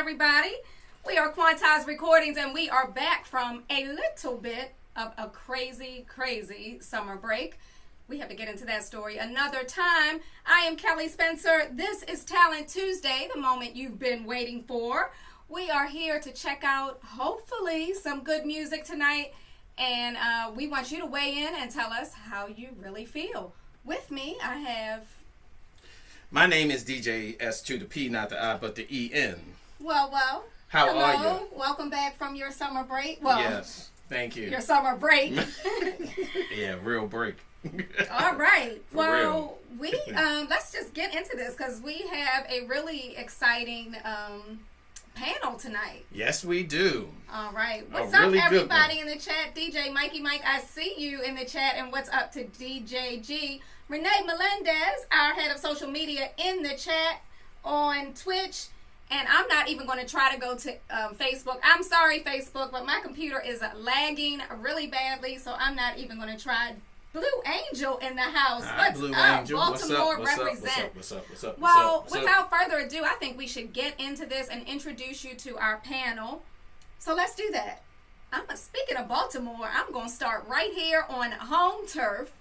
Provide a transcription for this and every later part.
everybody. We are Quantized Recordings, and we are back from a little bit of a crazy summer break. We have to get into that story another time. I am Kelly Spencer. This is Talent Tuesday, the moment you've been waiting for. We are here to check out, hopefully, some good music tonight, and we want you to weigh in and tell us how you really feel. With me, I have... My name is DJ S to the P, not the I, but the E-N. Well. How hello. are you? Welcome back from your summer break. Well, yes, thank you. Your summer break. Yeah, real break. All right. For we let's just get into this because we have a really exciting panel tonight. Yes, we do. All right. What's up, everybody in the chat? DJ Mikey Mike, I see you in the chat. And what's up to DJ G? Renee Melendez, our head of social media, in the chat on Twitch. And I'm not even going to try to go to Facebook. I'm sorry, Facebook, but my computer is lagging really badly, so I'm not even going to try. Blue Angel in the house. What's Blue up? Angel. Baltimore represent. What's up? Well, without further ado, I think we should get into this and introduce you to our panel. So let's do that. Speaking of Baltimore, I'm going to start right here on home turf.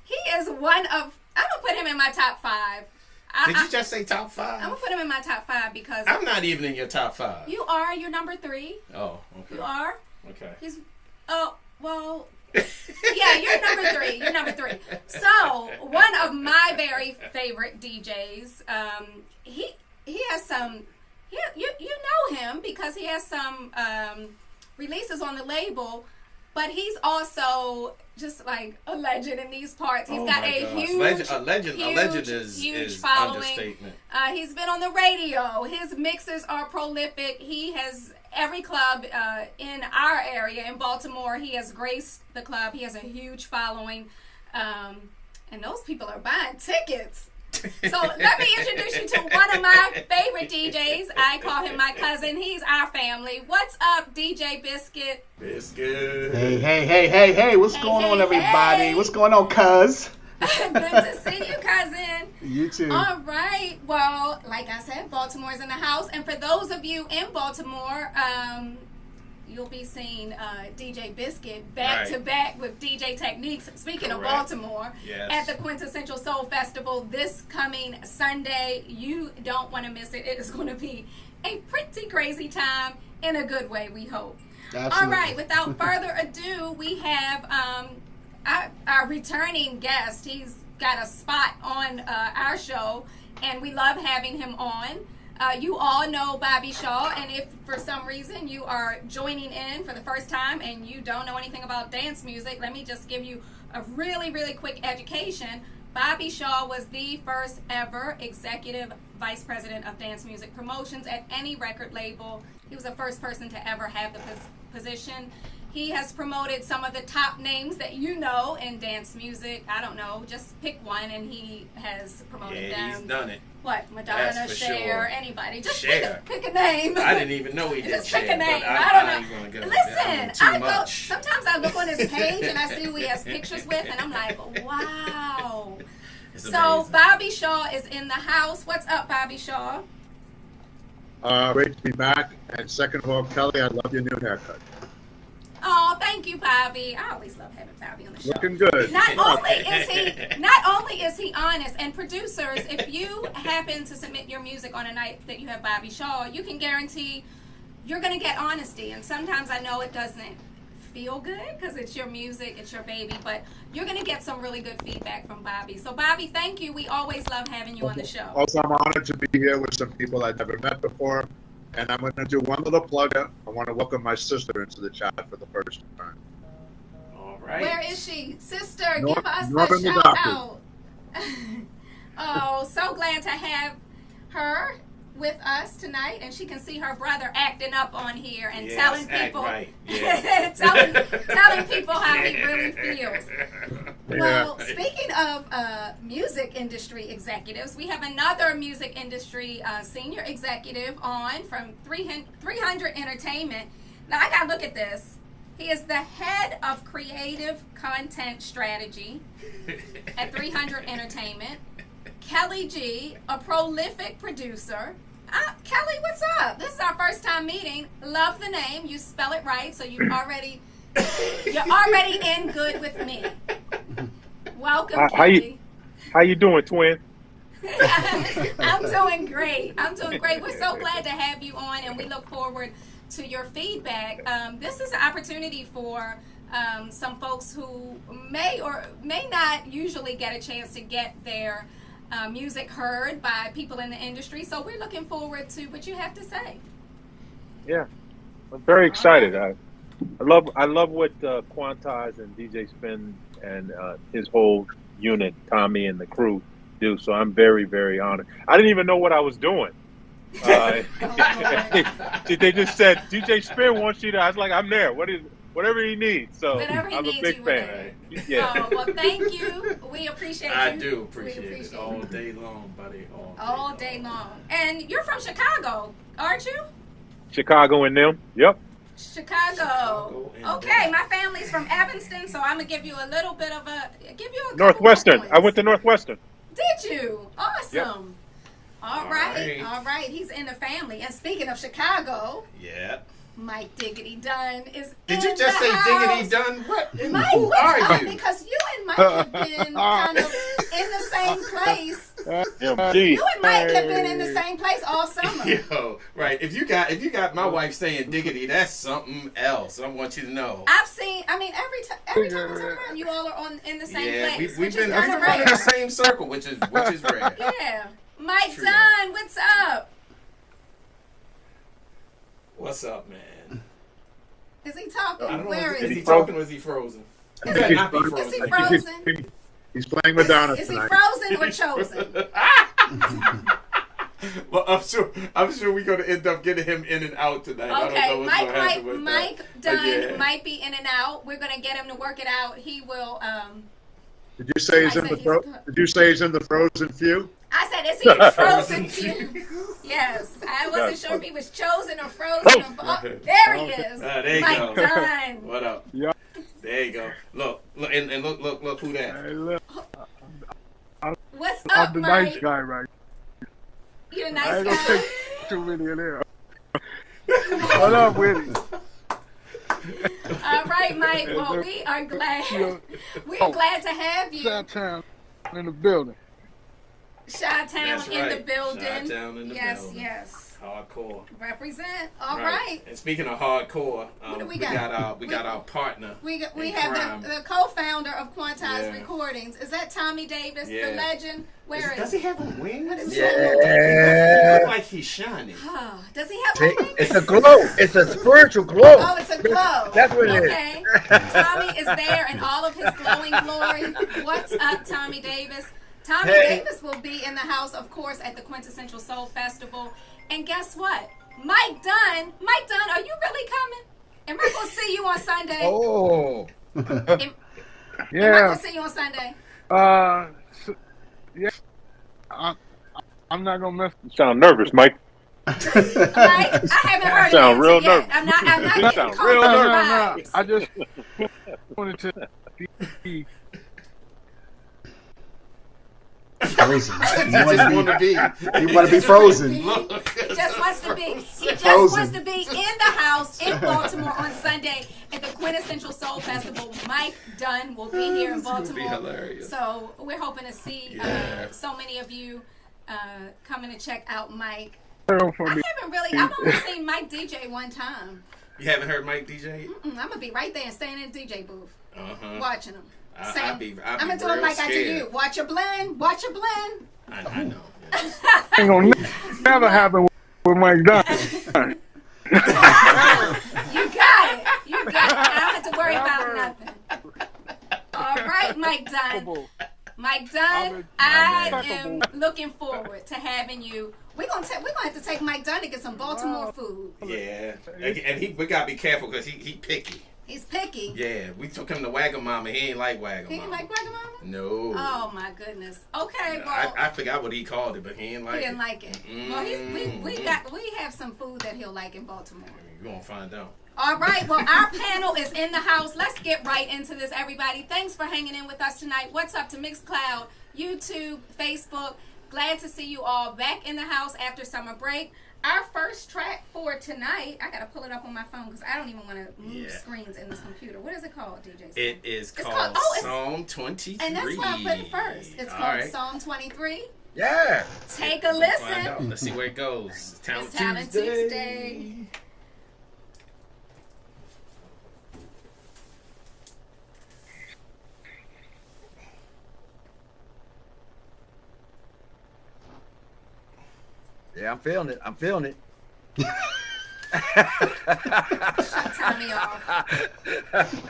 He is one of, I'm going to put him in my top 5. Did you just say top 5? I'm going to put him in my top 5 because... I'm not even in your top 5. You are. You're number 3. Oh, okay. You are. Okay. Well... Yeah, you're number 3. So, one of my very favorite DJs, he has some, you know him because he has some releases on the label, but he's also just like a legend in these parts. He's got a huge following. Understatement. He's been on the radio. His mixes are prolific. He has every club in our area in Baltimore. He has graced the club. He has a huge following, and those people are buying tickets. So let me introduce you to one of my favorite DJs. I call him my cousin. He's our family. What's up, DJ Biscuit? Biscuit. Hey. What's going on, everybody? Hey. What's going on, cuz? Good to see you, cousin. You too. All right. Well, like I said, Baltimore's in the house. And for those of you in Baltimore, you'll be seeing DJ Biscuit back to back with DJ Techniques. Speaking of Baltimore, at the Quintessential Soul Festival this coming Sunday. You don't want to miss it. It is going to be a pretty crazy time in a good way, we hope. Absolutely. All right, without further ado, we have our returning guest. He's got a spot on our show, and we love having him on. You all know Bobby Shaw, and if for some reason you are joining in for the first time and you don't know anything about dance music, let me just give you a really, really quick education. Bobby Shaw was the first ever executive vice president of dance music promotions at any record label. He was the first person to ever have the position. He has promoted some of the top names that you know in dance music. I don't know, just pick one, and he has promoted them. He's done it. What, Madonna, That's for Cher, sure. anybody? Just Cher. pick a name. I didn't even know he did Just Cher, pick a name. but I don't know. ain't gonna go Listen, too much. sometimes I look on his page and I see who he has pictures with, and I'm like, wow. It's So amazing. Bobby Shaw is in the house. What's up, Bobby Shaw? Great to be back. And second of all, Kelly, I love your new haircut. Oh, thank you, Bobby. I always love having Bobby on the show. Looking good. Not only is he honest, and producers, if you happen to submit your music on a night that you have Bobby Shaw, you can guarantee you're going to get honesty. And sometimes I know it doesn't feel good because it's your music, it's your baby, but you're going to get some really good feedback from Bobby. So Bobby, thank you. We always love having you on the show. Also, I'm honored to be here with some people I've never met before. And I'm going to do one little plug. I want to welcome my sister into the chat for the first time. All right. Where is she? Sister, North- give us Northern a shout adopted. out. Oh, so glad to have her with us tonight, and she can see her brother acting up on here and Yes, telling act people right. Yeah. telling people how he really feels. Well, Yeah. speaking of music industry executives, we have another music industry senior executive on from 300 Entertainment. Now, I got to look at this. He is the head of creative content strategy at 300 Entertainment. Kelly G, a prolific producer. Kelly, what's up? This is our first time meeting. Love the name. You spell it right, so you're already in good with me. Welcome, Kelly. How you doing, twin? I'm doing great. We're so glad to have you on, and we look forward to your feedback. This is an opportunity for some folks who may or may not usually get a chance to get their music heard by people in the industry. So we're looking forward to what you have to say. Yeah, I'm very excited. I love what Quantize and DJ Spen and his whole unit, Tommy and the crew, do. So I'm very, very honored. I didn't even know what I was doing. They just said DJ Spen wants you to. I was like, I'm there. Whatever he needs. So Whatever he I'm needs, a big you fan. there. Yeah. Oh, well, thank you. We appreciate you. I do We appreciate it all day long, buddy. All day long. And you're from Chicago, aren't you? Chicago and them. Yep. Chicago. and Okay, them. my family's from Evanston, so I'm gonna give you a little bit of a couple Northwestern. more I went to points. Northwestern. Did you? Awesome. Yep. All All right. right. All right. He's in the family. And speaking of Chicago, Yeah. Mike Diggity Dunn is Did in you just the say house. diggity done? What? Mike, Who what's are up? you? Because you and Mike have been kind of in the same place. MG. You and Mike have been in the same place all summer. Yo, right. If you got my wife saying diggity, that's something else. I want you to know. I've seen. I mean, every time I turn around, you all are in the same Yeah, place. we've which been is kinda running in rare. the same circle, which is rare. Yeah, Mike True. Dunn, what's up? What's up, man? Is he talking? I don't know. Where Is is he he? talking or is he frozen? He Is better he- not be is he frozen. frozen? He's playing Madonna Is he tonight. frozen or chosen? Well, I'm sure we're gonna end up getting him in and out tonight. I don't know Okay, what's gonna happen with Mike that. But Dunn yeah. might be in and out. We're gonna get him to work it out. He will. Did you say he's I in said the he's- Did you say he's in the frozen few? I said, is he frozen few? Yes, I wasn't sure if he was chosen or frozen. Oh, there he is. There you Mike go. Dunn. What up? Yeah. There you go. Look, and look who that. Hey, look, What's I'm up, the Mike? nice guy, right? You a I nice ain't gonna guy? take too many of them. What up with it? All right, Mike. Well, we are glad. We are glad to have you. Downtown in the building. Chi-Town That's in the right. building. Chi-Town in the yes, building. yes. Hardcore. Represent. All right. And speaking of hardcore, What do we got our partner. We in have crime. the co-founder of Quantize Yeah. Recordings. Is that Tommy Davis, Yeah. the legend? Does he have a wing? What is He Yeah. look like he's shining. Does he have a wing? It's a glow. It's a spiritual glow. Oh, it's a glow. That's what it is. Okay. Tommy is there in all of his glowing glory. What's up, Tommy Davis? Tommy Davis will be in the house, of course, at the Quintessential Soul Festival. And guess what? Mike Dunn, are you really coming? Am I going to see you on Sunday? Oh. Am I Yeah. going to see you on Sunday? Yeah. I'm not gonna mess. You sound nervous, Mike. Right? I haven't heard Sound the real answer yet. nervous. I'm not You getting sound caught real up in nervous. vibes. I just wanted to be. Frozen. He just want to be. You want to be frozen. Look. He just wants to be. He just Frozen. wants to be in the house in Baltimore on Sunday at the Quintessential Soul Festival. Mike Dunn will be here in This is gonna be Baltimore. hilarious. So we're hoping to see Yeah. so many of you coming to check out Mike. For I me. haven't really. I've only seen Mike DJ one time. You haven't heard Mike DJ? I'm gonna be right there and standing in the DJ booth watching him. I'd be I'm gonna do it real like I do scared. you. Watch your blend. Watch your blend. I know. Ain't gonna never happen with Mike Dunn. You got it. You got it. I don't have to worry about nothing. All right, Mike Dunn. Mike Dunn, I am looking forward to having you. We're gonna have to take Mike Dunn to get some Baltimore food. Yeah. And we gotta be careful because he picky. He's picky. Yeah, we took him to Wagamama. He ain't like Wagamama. He ain't like Wagamama? No. Oh my goodness. Okay, No, well, I forgot what he called it, but he ain't like he it. didn't like it. Well, we have some food that he'll like in Baltimore. You gonna find out. All right, well, our panel is in the house. Let's get right into this, everybody. Thanks for hanging in with us tonight. What's up to Mixcloud, YouTube, Facebook? Glad to see you all back in the house after summer break. Our first track for tonight, I got to pull it up on my phone because I don't even want to move screens in this computer. What is it called, DJ? It is It's called called- Psalm 23. And that's why I put it first. It's All called right. Psalm 23. Yeah. Take a We'll find out. listen. Let's see where it goes. It's Talent Tuesday. Yeah, I'm feeling it. I'm feeling it. Shut Tommy off.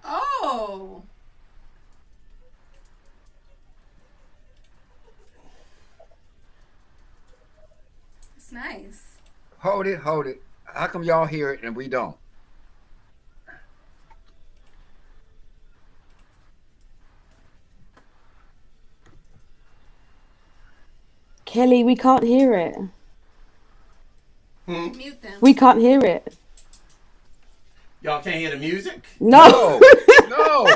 Oh. It's nice. Hold it, hold it. How come y'all hear it and we don't? Kelly, we can't hear it. Mute them. We can't hear it. Y'all can't hear the music? No. No.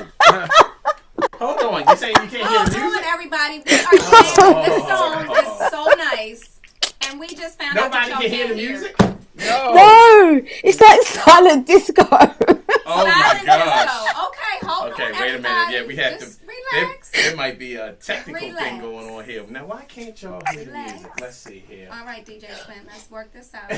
Hold on. You saying you can't hear Hold the on, music? everybody. We are sharing this song. It's so nice. And we just found out that Nobody y'all can hear the can't hear music? it. No. No. It's like silent disco. Oh my Silent gosh. disco. Okay, hold Okay, on, wait a minute. everybody. Yeah, we have Just to. relax. There might be a technical thing Relax. going on here. Now, why can't y'all hear the Relax. music? Let's see here. All right, DJ Spen, let's work this out.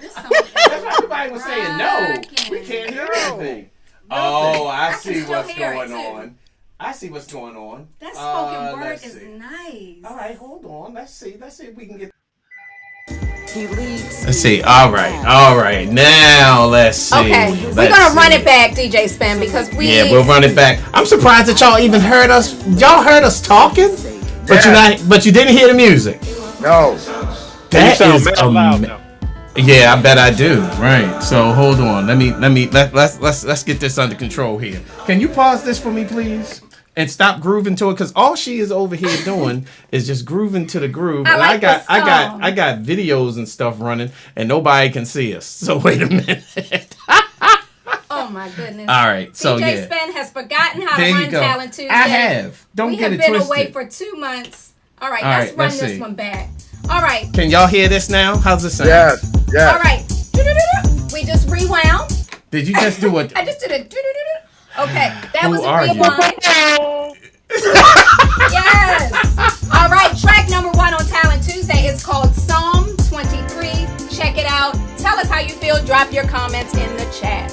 This song That's why everybody was saying no. We can't hear No. anything. Oh, I can see still what's hear it, going too. on. I see what's going on. That spoken word let's is see. nice. All right, hold on. Let's see. Let's see if we can get. He leads. Let's see. All right. Now let's see. Okay, we're gonna run it back, DJ Spen, because we. Yeah, we'll run it back. I'm surprised that y'all even heard us. Y'all heard us talking, but you didn't hear the music. No. That You sound is mad loud now. Yeah, I bet I do. Right. So hold on. Let's get this under control here. Can you pause this for me, please? And stop grooving to it, because all she is over here doing is just grooving to the groove. And like the song. I got videos and stuff running, and nobody can see us. So wait a minute. Oh my goodness. All right. So DJ yeah. Spen has forgotten how There to you run go. Talent Tuesday. I have. Don't we get have it been twisted. away for 2 months. All right, All let's right, run let's this see. one back. All right. Can y'all hear this now? How's it sound? Yes. Yes. All right. We just rewound. Did you just do it? I just did a okay. That Who was a are you? rewind. Yes. All right. Track number 1 on Talent Tuesday is called Psalm 23. Check it out. Tell us how you feel. Drop your comments in the chat.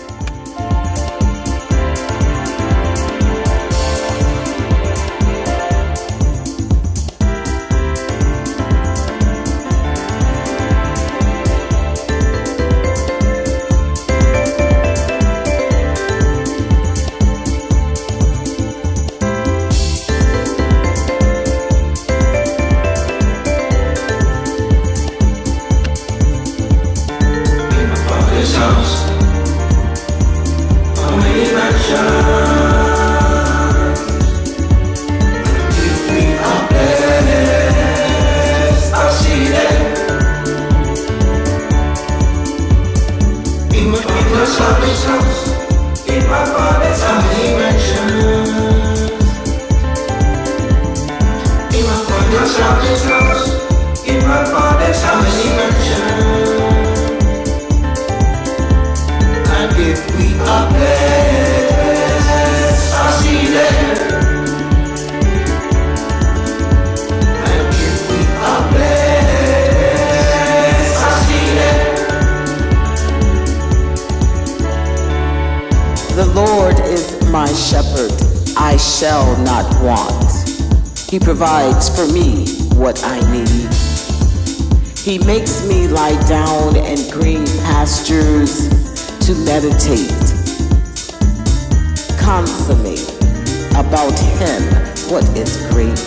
The Lord is my shepherd, I shall not want. He provides for me what I need. He makes me lie down in green pastures to meditate. Constantly about Him, what is great.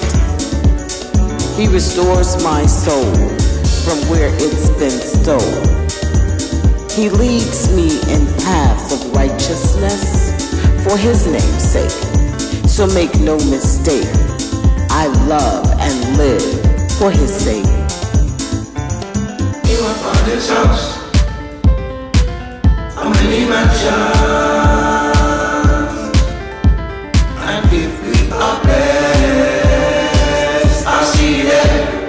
He restores my soul from where it's been stolen. He leads me in paths of righteousness for His name's sake. So make no mistake, I love and live for His sake. In my Father's house, how many mansions? And if we are blessed, I'll see them.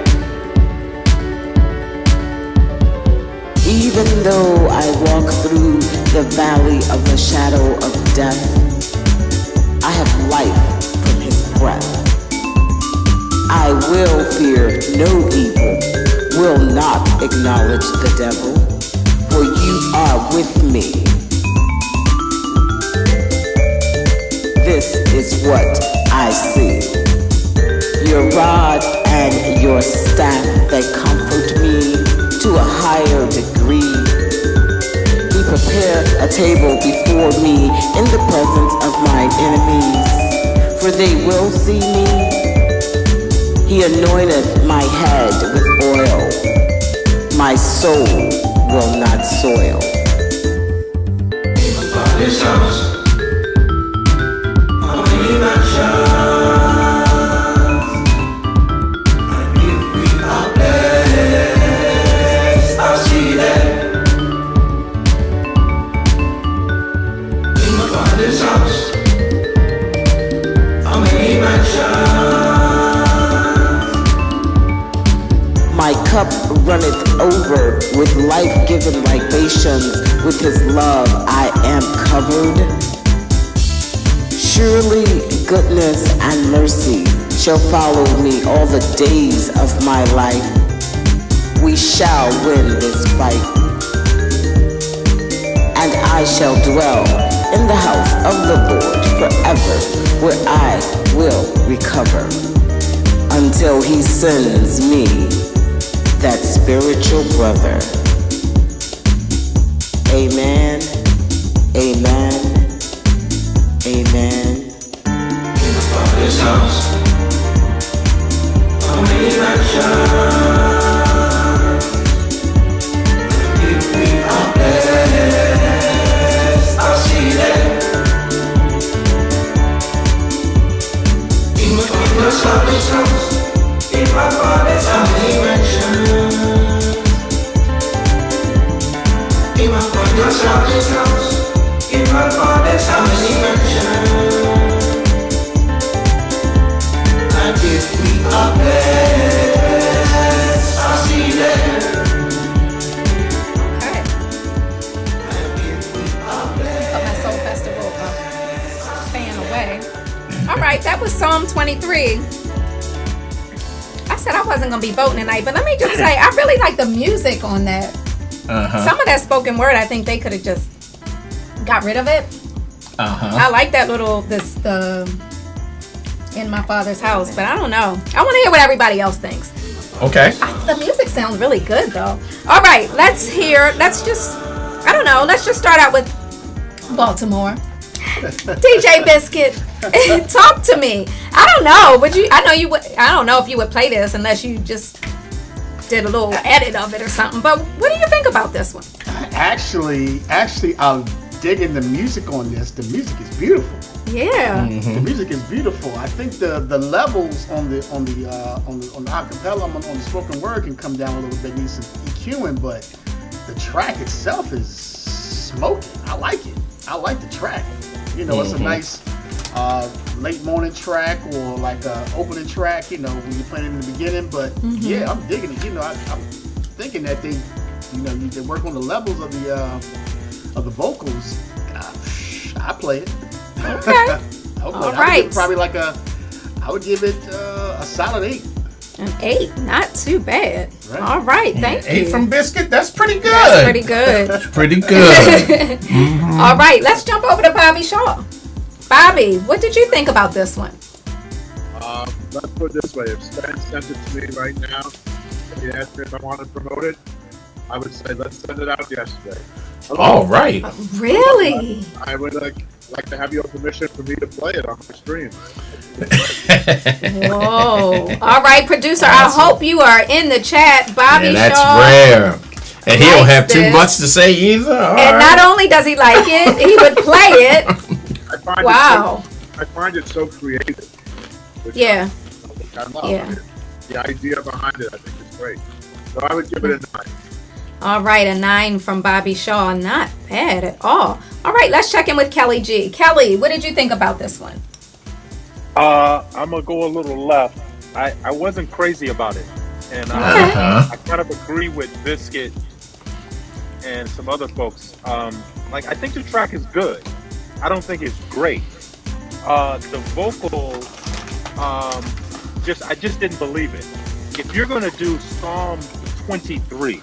Even though I walk through the valley of the shadow of death, I have life from His breath. I will fear no evil, will not acknowledge the devil, for you are with me. This is what I see. Your rod and your staff that comfort me to a higher degree. He prepared a table before me in the presence of mine enemies, for they will see me. He anointeth my head with oil, my soul will not soil. In my Father's house, how many mansions? And if we are blessed, I'll see them. In my Father's house, how many mansions? My cup runneth over with life-giving libations. With His love I am covered. Surely goodness and mercy shall follow me all the days of my life. We shall win this fight. And I shall dwell in the house of the Lord forever, where I will recover, until He sends me that spiritual brother. Amen, amen, amen. In my Father's house, how many mansions? If we are blessed, I'll see them. In my Father's house, in my Father's house, how many mansions? In my Father's house, in my Father's house, how many mansions? was Psalm 23. I said I wasn't going to be voting tonight, but let me just say, I really like the music on that. Some of that spoken word, I think they could have just got rid of it. I like that little, the in my father's house, but I don't know. I want to hear what everybody else thinks. Okay. The music sounds really good, though. All right, let's just start out with Baltimore. DJ Biscuit, talk to me. I don't know, but I don't know if you would play this unless you just did a little edit of it or something. But what do you think about this one? Actually, I'm digging the music on this. The music is beautiful. Yeah. The music is beautiful. I think the levels on the acapella, on the spoken word can come down a little bit. Needs some EQing, but the track itself is smoking. I like it. I like the track. It's a nice late morning track or like a opening track. When you play it in the beginning. But yeah, I'm digging it. I'm thinking that they work on the levels of the vocals. I play it. Okay. All right. Probably I would give it a solid 8. An 8, not too bad. Right. All right, thank you. 8 from Biscuit, that's pretty good. That's pretty good. That's pretty good. All right, let's jump over to Bobby Shaw. Bobby, what did you think about this one? Let's put it this way: if Spen sent it to me right now, and he asked me if I wanted to promote it, I would say let's send it out yesterday. All right. Really? I would like to have your permission for me to play it on my stream. Whoa. All right, producer, I hope you are in the chat. Bobby that's Shaw. Rare. And he don't have too this. much to say either. And not only does he like it, he would play it. I find it so creative. Yeah. I love it. The idea behind it, I think, is great. So I would give it a 9. All right, a 9 from Bobby Shaw. Not bad at all. All right, let's check in with Kelly G. Kelly, what did you think about this one? I'm going to go a little left. I wasn't crazy about it. And I kind of agree with Biscuit and some other folks. I think the track is good. I don't think it's great. The vocal, I just didn't believe it. If you're going to do Psalm 23,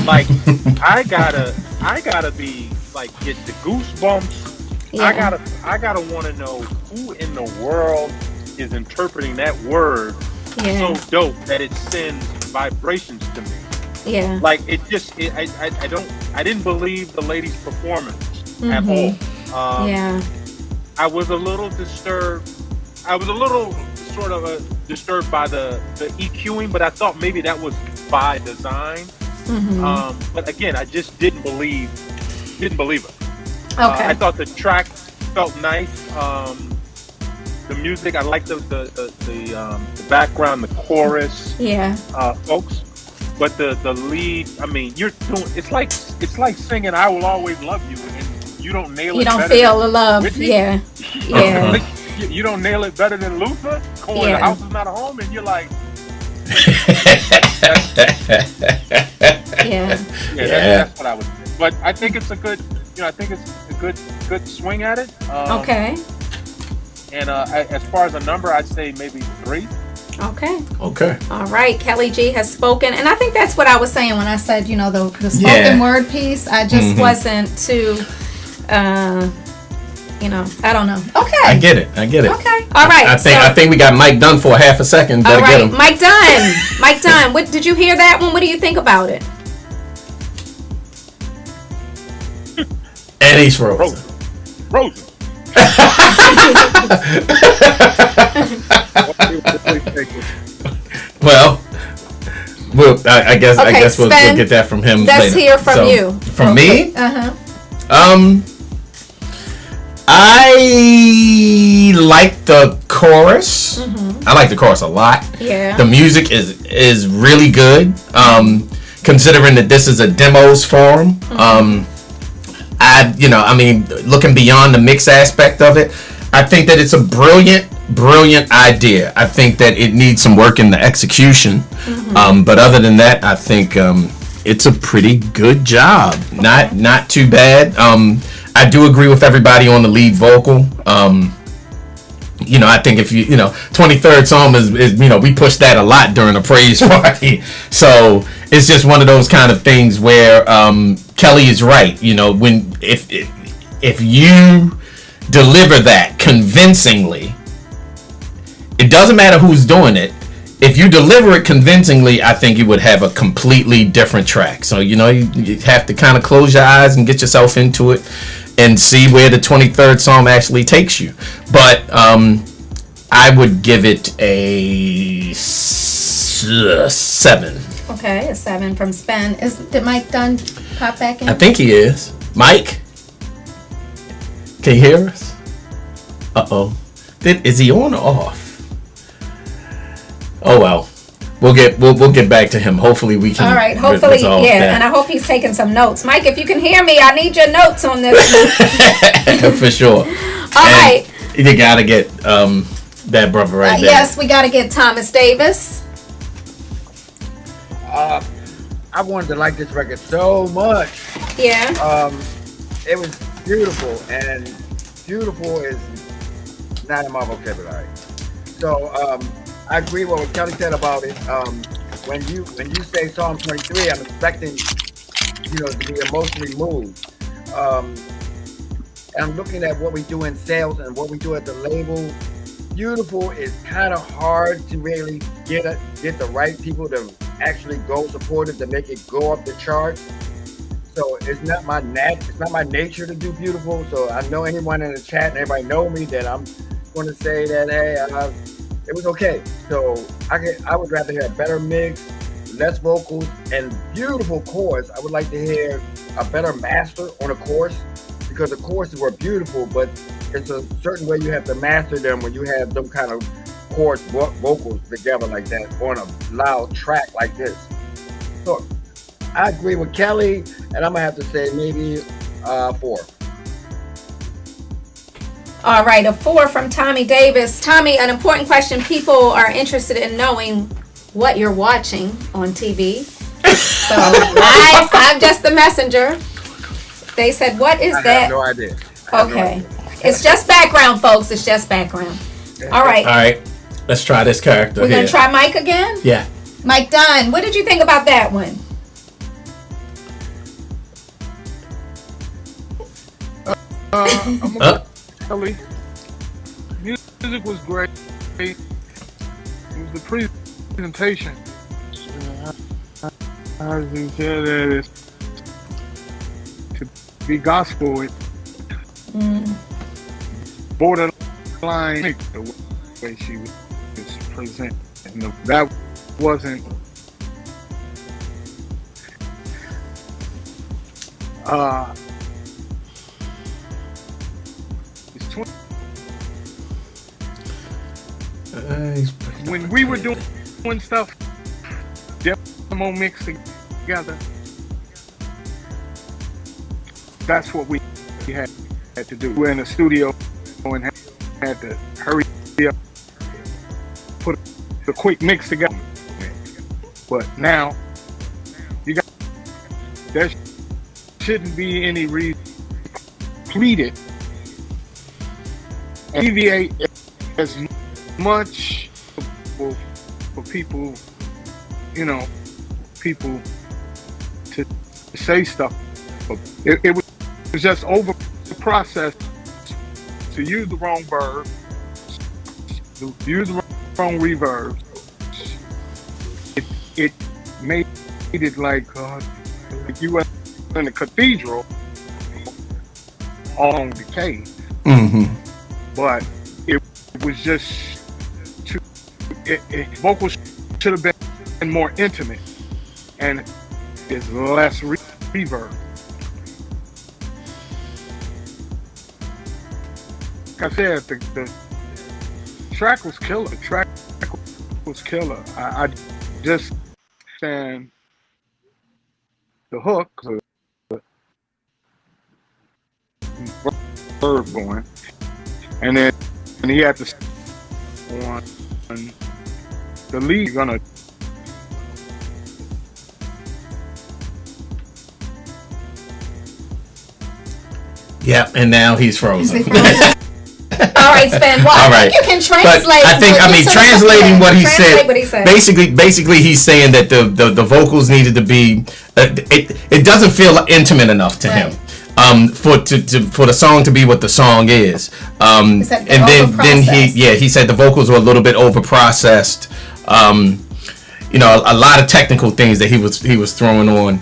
I gotta be get the goosebumps. Yeah. I gotta want to know who in the world is interpreting that word so dope that it sends vibrations to me. Yeah. I didn't believe the lady's performance at all. I was a little disturbed. I was a little sort of disturbed by the EQing, but I thought maybe that was by design. But again, I just didn't believe it. Okay. I thought the track felt nice. The music, I liked the background, the chorus. Yeah. Folks. But the lead, I mean, you're doing it's like singing "I Will Always Love You" and you don't nail it. You don't feel the love. Yeah. Yeah. You don't nail it better than Luther. The house is not a home, and you're like. That's what I would say. But I think it's a good, good swing at it. Okay. And as far as a number, I'd say maybe 3. Okay. Okay. All right. Kelly G has spoken, and I think that's what I was saying when I said, the spoken word piece. I just wasn't too, I don't know. Okay. I get it. Okay. All right. I think we got Mike Dunn for a half a second. Better get him. Mike Dunn. Mike Dunn. What did you hear that one? What do you think about it? And he's frozen. Well, I guess we'll get that from him. Let's hear from you. From me? I like the chorus. I like the chorus a lot. Yeah. The music is really good. Considering that this is a demos form. Looking beyond the mix aspect of it, I think that it's a brilliant idea. I think that it needs some work in the execution. But other than that, I think it's a pretty good job. Not too bad. I do agree with everybody on the lead vocal. I think if 23rd Psalm is we push that a lot during a praise party. So it's just one of those kind of things where Kelly is right. When if you deliver that convincingly, it doesn't matter who's doing it. If you deliver it convincingly, I think you would have a completely different track. So you have to kind of close your eyes and get yourself into it and see where the 23rd Psalm actually takes you. But I would give it a 7. Okay, a 7 from Spen. Did Mike Dunn pop back in? I think he is. Mike, can you hear us? Uh-oh. Is he on or off? Oh well. We'll get back to him. Hopefully we can. All right. Hopefully, yeah. And I hope he's taking some notes. Mike, if you can hear me, I need your notes on this. For sure. All right. You gotta get that brother right there. Yes, we gotta get Thomas Davis. I wanted to like this record so much. Yeah. It was beautiful, and beautiful is not in my vocabulary. So I agree with what Kelly said about it. When you say Psalm 23, I'm expecting to be emotionally moved. And I'm looking at what we do in sales and what we do at the label. Beautiful is kind of hard to really get the right people to actually go support it, to make it go up the charts. So it's not my nature to do beautiful. So I know anyone in the chat and everybody know me that I'm going to say that it was okay. So I would rather hear a better mix, less vocals, and beautiful chorus. I would like to hear a better master on a chorus, because the choruses were beautiful, but it's a certain way you have to master them when you have them kind of chorus vocals together like that on a loud track like this. So I agree with Kelly, and I'm gonna have to say maybe 4. All right, a 4 from Tommy Davis. Tommy, an important question. People are interested in knowing what you're watching on TV. So I'm just the messenger. They said, what is that? I have no idea. Okay. It's just background, folks. It's just background. All right. All right. Let's try this character. We're going to try Mike again? Yeah. Mike Dunn, what did you think about that one? Kelly, music was great. It was the presentation. I was said that it's to be gospel. It borderline the way she was presenting. That wasn't. When we were doing stuff, demo mix together, that's what we had to do. We're in the studio and had to hurry up, put the quick mix together. But now, there shouldn't be any reason to plead it and deviate as much for people, people to say stuff. It was just over the process to use the wrong verb, to use the wrong reverb. It made it like you were in a cathedral all on decay. Mm-hmm. But it was just vocals should have been more intimate and is less reverb. Like I said, the track was killer. The track was killer. I just stand the hook, the verb going, and then he had to on the lead gonna. Yep, and now he's frozen. All right, Spen. Well, I think you can translate. But I mean, translating what he said. Basically, he's saying that the vocals needed to be. It doesn't feel intimate enough to him. For the song to be what the song is. And then he said the vocals were a little bit over processed. You know, a lot of technical things that he was throwing on.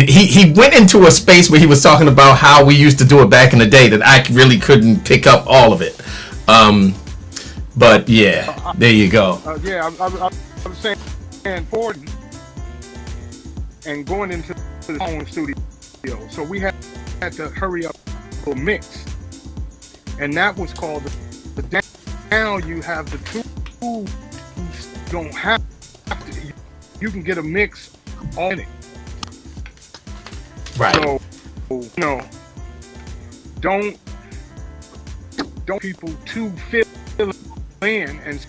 He went into a space where he was talking about how we used to do it back in the day that I really couldn't pick up all of it. But yeah, there you go. I'm saying Ford and going into the home studio, so we had to hurry up for mix, and that was called the down. Now you have the tools. You don't have to. You can get a mix on it. Right. So, you know, don't people to fill in and.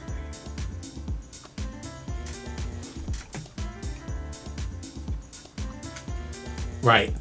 Right.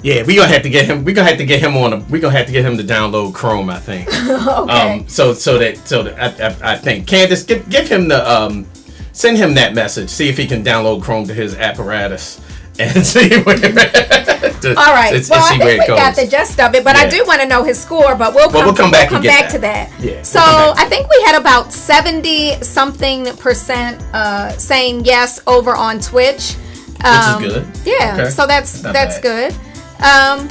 Yeah, we're gonna have to get him to download Chrome, I think. Okay. So that I think Candace, give him the send him that message. See if he can download Chrome to his apparatus and see where. All right. Well, I think we got the gist of it, but I do want to know his score. But we'll come back to that. Yeah. So I think we had about 70-something% saying yes over on Twitch. Which is good. Yeah. Okay. So that's good. All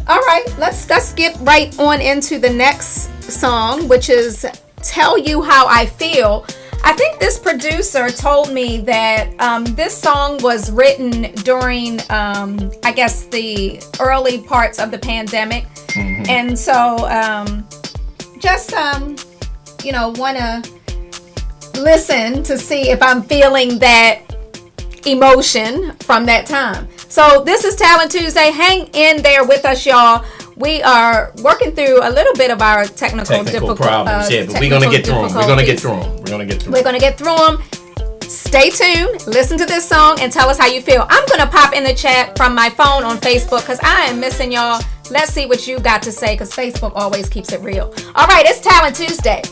right. Let's get right on into the next song, which is "Tell You How I Feel." I think this producer told me that this song was written during, I guess, the early parts of the pandemic. Mm-hmm. And so just, want to listen to see if I'm feeling that emotion from that time. So this is Talent Tuesday. Hang in there with us, y'all. We are working through a little bit of our technical problems. But we're gonna get through them. We're gonna get through them. Stay tuned. Listen to this song and tell us how you feel. I'm gonna pop in the chat from my phone on Facebook because I am missing y'all. Let's see what you got to say because Facebook always keeps it real. All right, it's Talent Tuesday.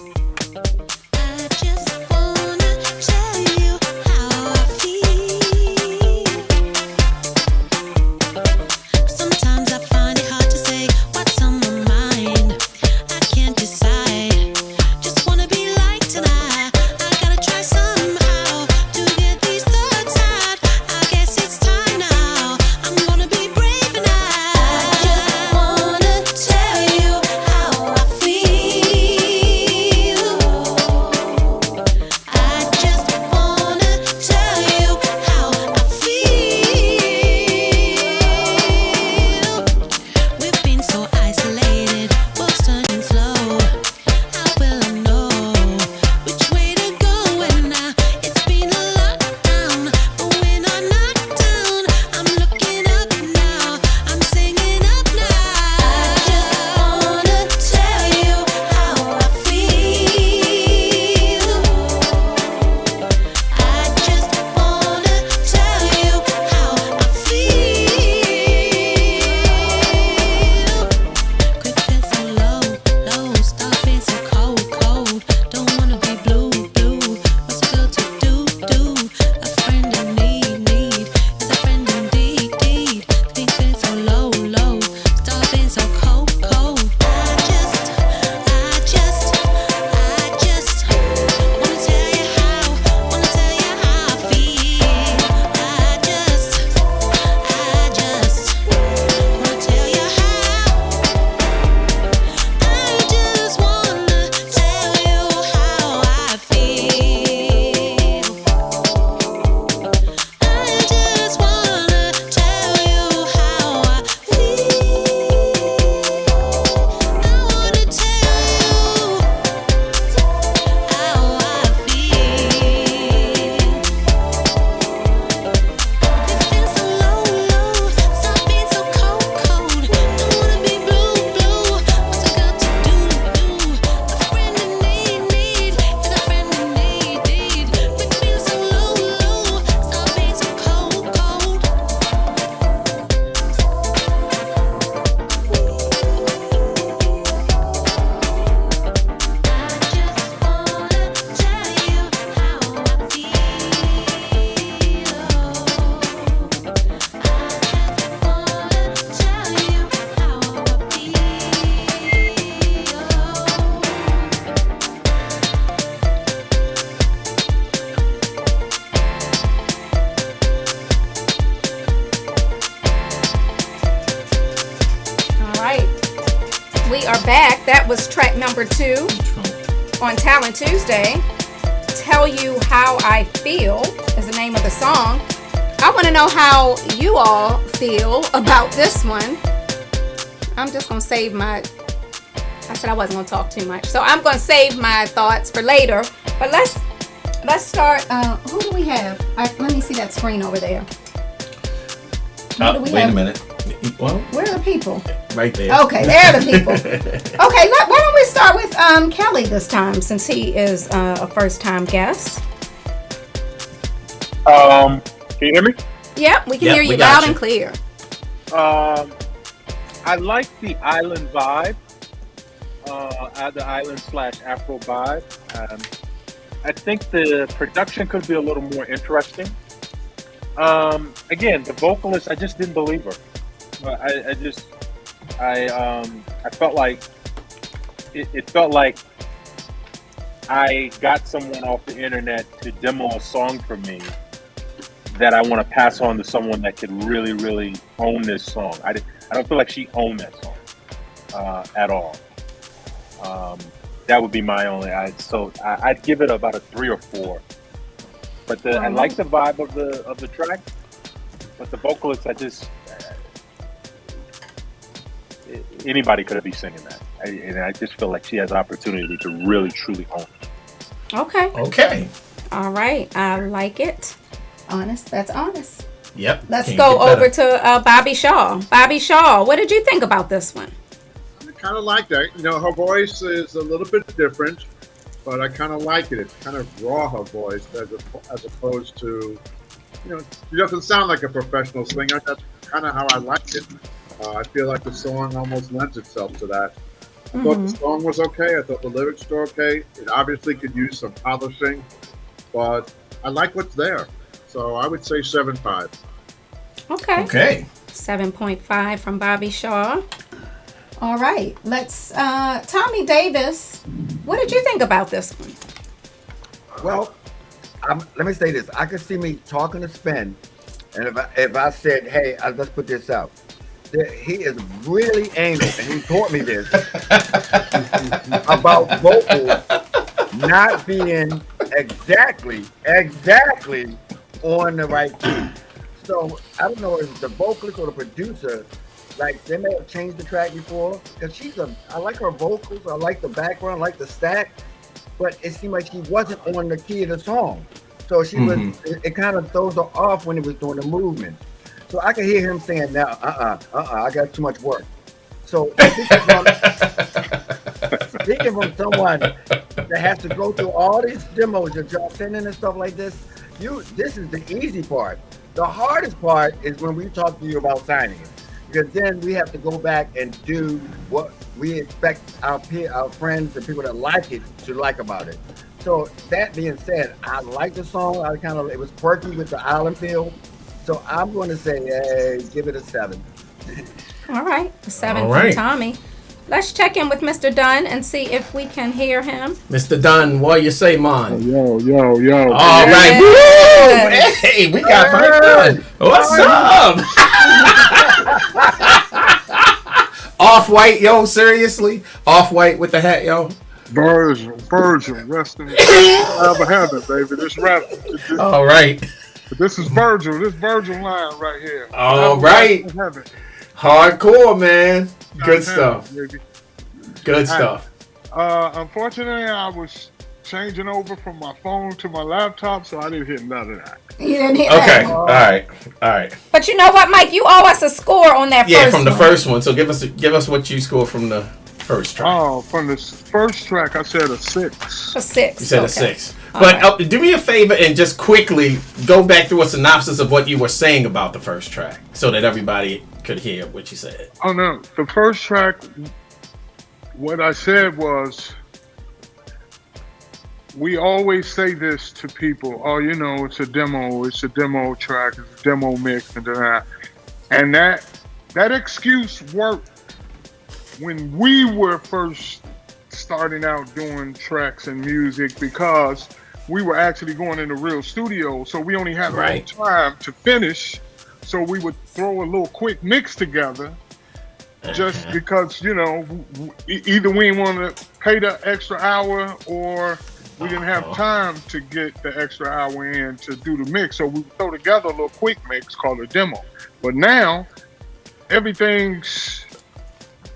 we are back. That was track number 2 on Talent Tuesday. Tell You How I Feel is the name of the song. I want to know how you all feel about this one. I'm just going to save my... I said I wasn't going to talk too much. So I'm going to save my thoughts for later. But let's start. Who do we have? Let me see that screen over there. Wait a minute. Well, where are the people? Right there. Okay, there are the people. Okay, why don't we start with Kelly this time, since he is a first-time guest. Can you hear me? Yep, we can hear you loud and clear. I like the island vibe. The island/Afro vibe. I think the production could be a little more interesting. Again, the vocalist, I just didn't believe her. I felt like it felt like I got someone off the internet to demo a song for me that I want to pass on to someone that could really, really own this song. I don't feel like she owned that song at all. That would be my only. I'd give it about a 3 or 4. But I like the vibe of the track, but the vocalist, anybody could be singing that, and I just feel like she has opportunity to really truly own it. Okay. All right, I like it. Honest, that's honest. Yep. Let's go over to Bobby Shaw. Bobby Shaw, what did you think about this one? I kind of like that. Her voice is a little bit different. But I kind of like it. It's kind of raw, her voice, as opposed to, she doesn't sound like a professional singer. That's kind of how I like it. I feel like the song almost lends itself to that. I thought the song was okay. I thought the lyrics were okay. It obviously could use some polishing, but I like what's there. So I would say 7.5. Okay. 7.5 from Bobby Shaw. All right, let's, Tommy Davis, what did you think about this one? Well, let me say this. I could see me talking to Spen, and if I said, hey, let's put this out. He is really anal, and he taught me this, about vocals not being exactly on the right key. So, I don't know if the vocalist or the producer, like, they may have changed the track before, because I like her vocals, I like the background, I like the stack, but it seemed like she wasn't on the key of the song. So she was, it kind of throws her off when it was doing the movement. So I could hear him saying, now, I got too much work. So speaking from someone that has to go through all these demos that y'all sending and stuff like this, this is the easy part. The hardest part is when we talk to you about signing it. Because then we have to go back and do what we expect our friends and people that like it to like about it. So that being said, I like the song. It was quirky with the island feel. So I'm going to say, give it a 7. All right, a 7 from Tommy. Let's check in with Mr. Dunn and see if we can hear him. Mr. Dunn, what you say, man? Yo. All right. Woo! Hey, we got Mike Dunn. What's up? Off-white, yo, seriously? Off-white with the hat, yo? Virgin, resting. Ever heaven, baby. This rap. All right. This is Virgil. This Virgil line right here. All right. Hardcore, man. Good stuff. Baby. Good stuff. Unfortunately, I was changing over from my phone to my laptop, so I didn't hear none of that. You didn't hear that? Okay. All right. But you know what, Mike? You owe us a score on that first one. Yeah, from the first one. So give us what you scored from the first track. Oh, from the first track, I said a 6. A 6. You said a 6. But do me a favor and just quickly go back through a synopsis of what you were saying about the first track so that everybody could hear what you said. Oh, no. The first track, what I said was, we always say this to people. Oh, it's a demo track, it's a demo mix, and that. And that excuse worked when we were first starting out doing tracks and music, because we were actually going in the real studio, so we only had a little time to finish. So we would throw a little quick mix together just because either we didn't want to pay the extra hour or we didn't have time to get the extra hour in to do the mix. So we throw together a little quick mix called a demo. But now everything's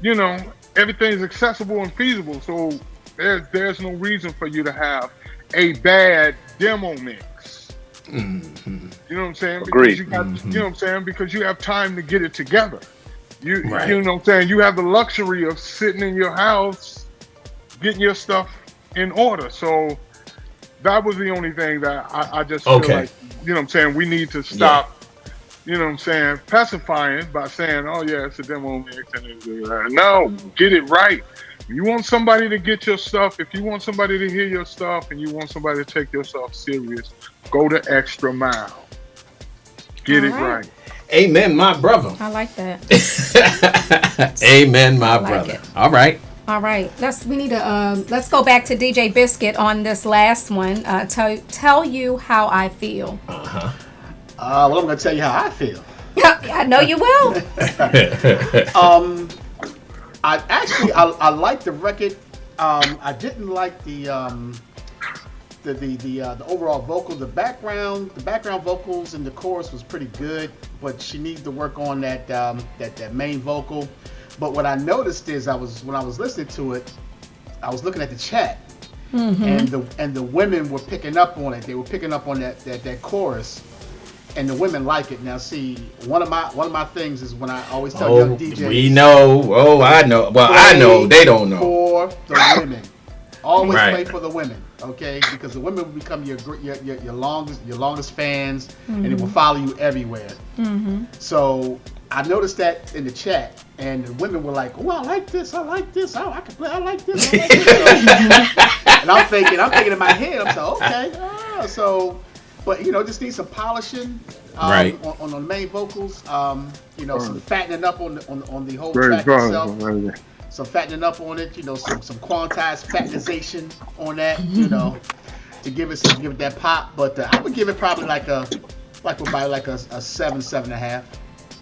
accessible and feasible. So there's no reason for you to have a bad demo mix. Mm-hmm. You know what I'm saying? Agreed. Because you know what I'm saying? Because you have time to get it together. You know what I'm saying? You have the luxury of sitting in your house, getting your stuff in order. So that was the only thing that I just feel like, you know what I'm saying? We need to stop, you know what I'm saying, pacifying by saying, oh yeah, it's a demo mix. And no, get it right. You want somebody to get your stuff. If you want somebody to hear your stuff and you want somebody to take yourself serious, go the extra mile. Get it right. Amen, my brother. I like that. Amen, my brother. It. All right. Let's go back to DJ Biscuit on this last one. Tell you how I feel. Well, I'm going to tell you how I feel. I know you will. I like the record. I didn't like the overall vocal. The background vocals and the chorus was pretty good, but she needs to work on that main vocal. But what I noticed is when I was listening to it, I was looking at the chat, and the women were picking up on it. They were picking up on that chorus, and the women like it. Now, see, one of my things is when I always tell young DJs, we know. Oh, I know. Well, I know. They don't know. For the women, always play for the women, okay? Because the women will become your longest fans, and it will follow you everywhere. So I noticed that in the chat, and the women were like, "Oh, I like this. I like this. Oh, I can play. I like this. I like this." And I'm thinking in my head, I'm saying, okay, so. But just need some polishing on the main vocals. Some fattening up on the whole track itself. Some fattening up on it. Some quantized fattenization on that. To give it that pop. But I would give it probably like a 7.5.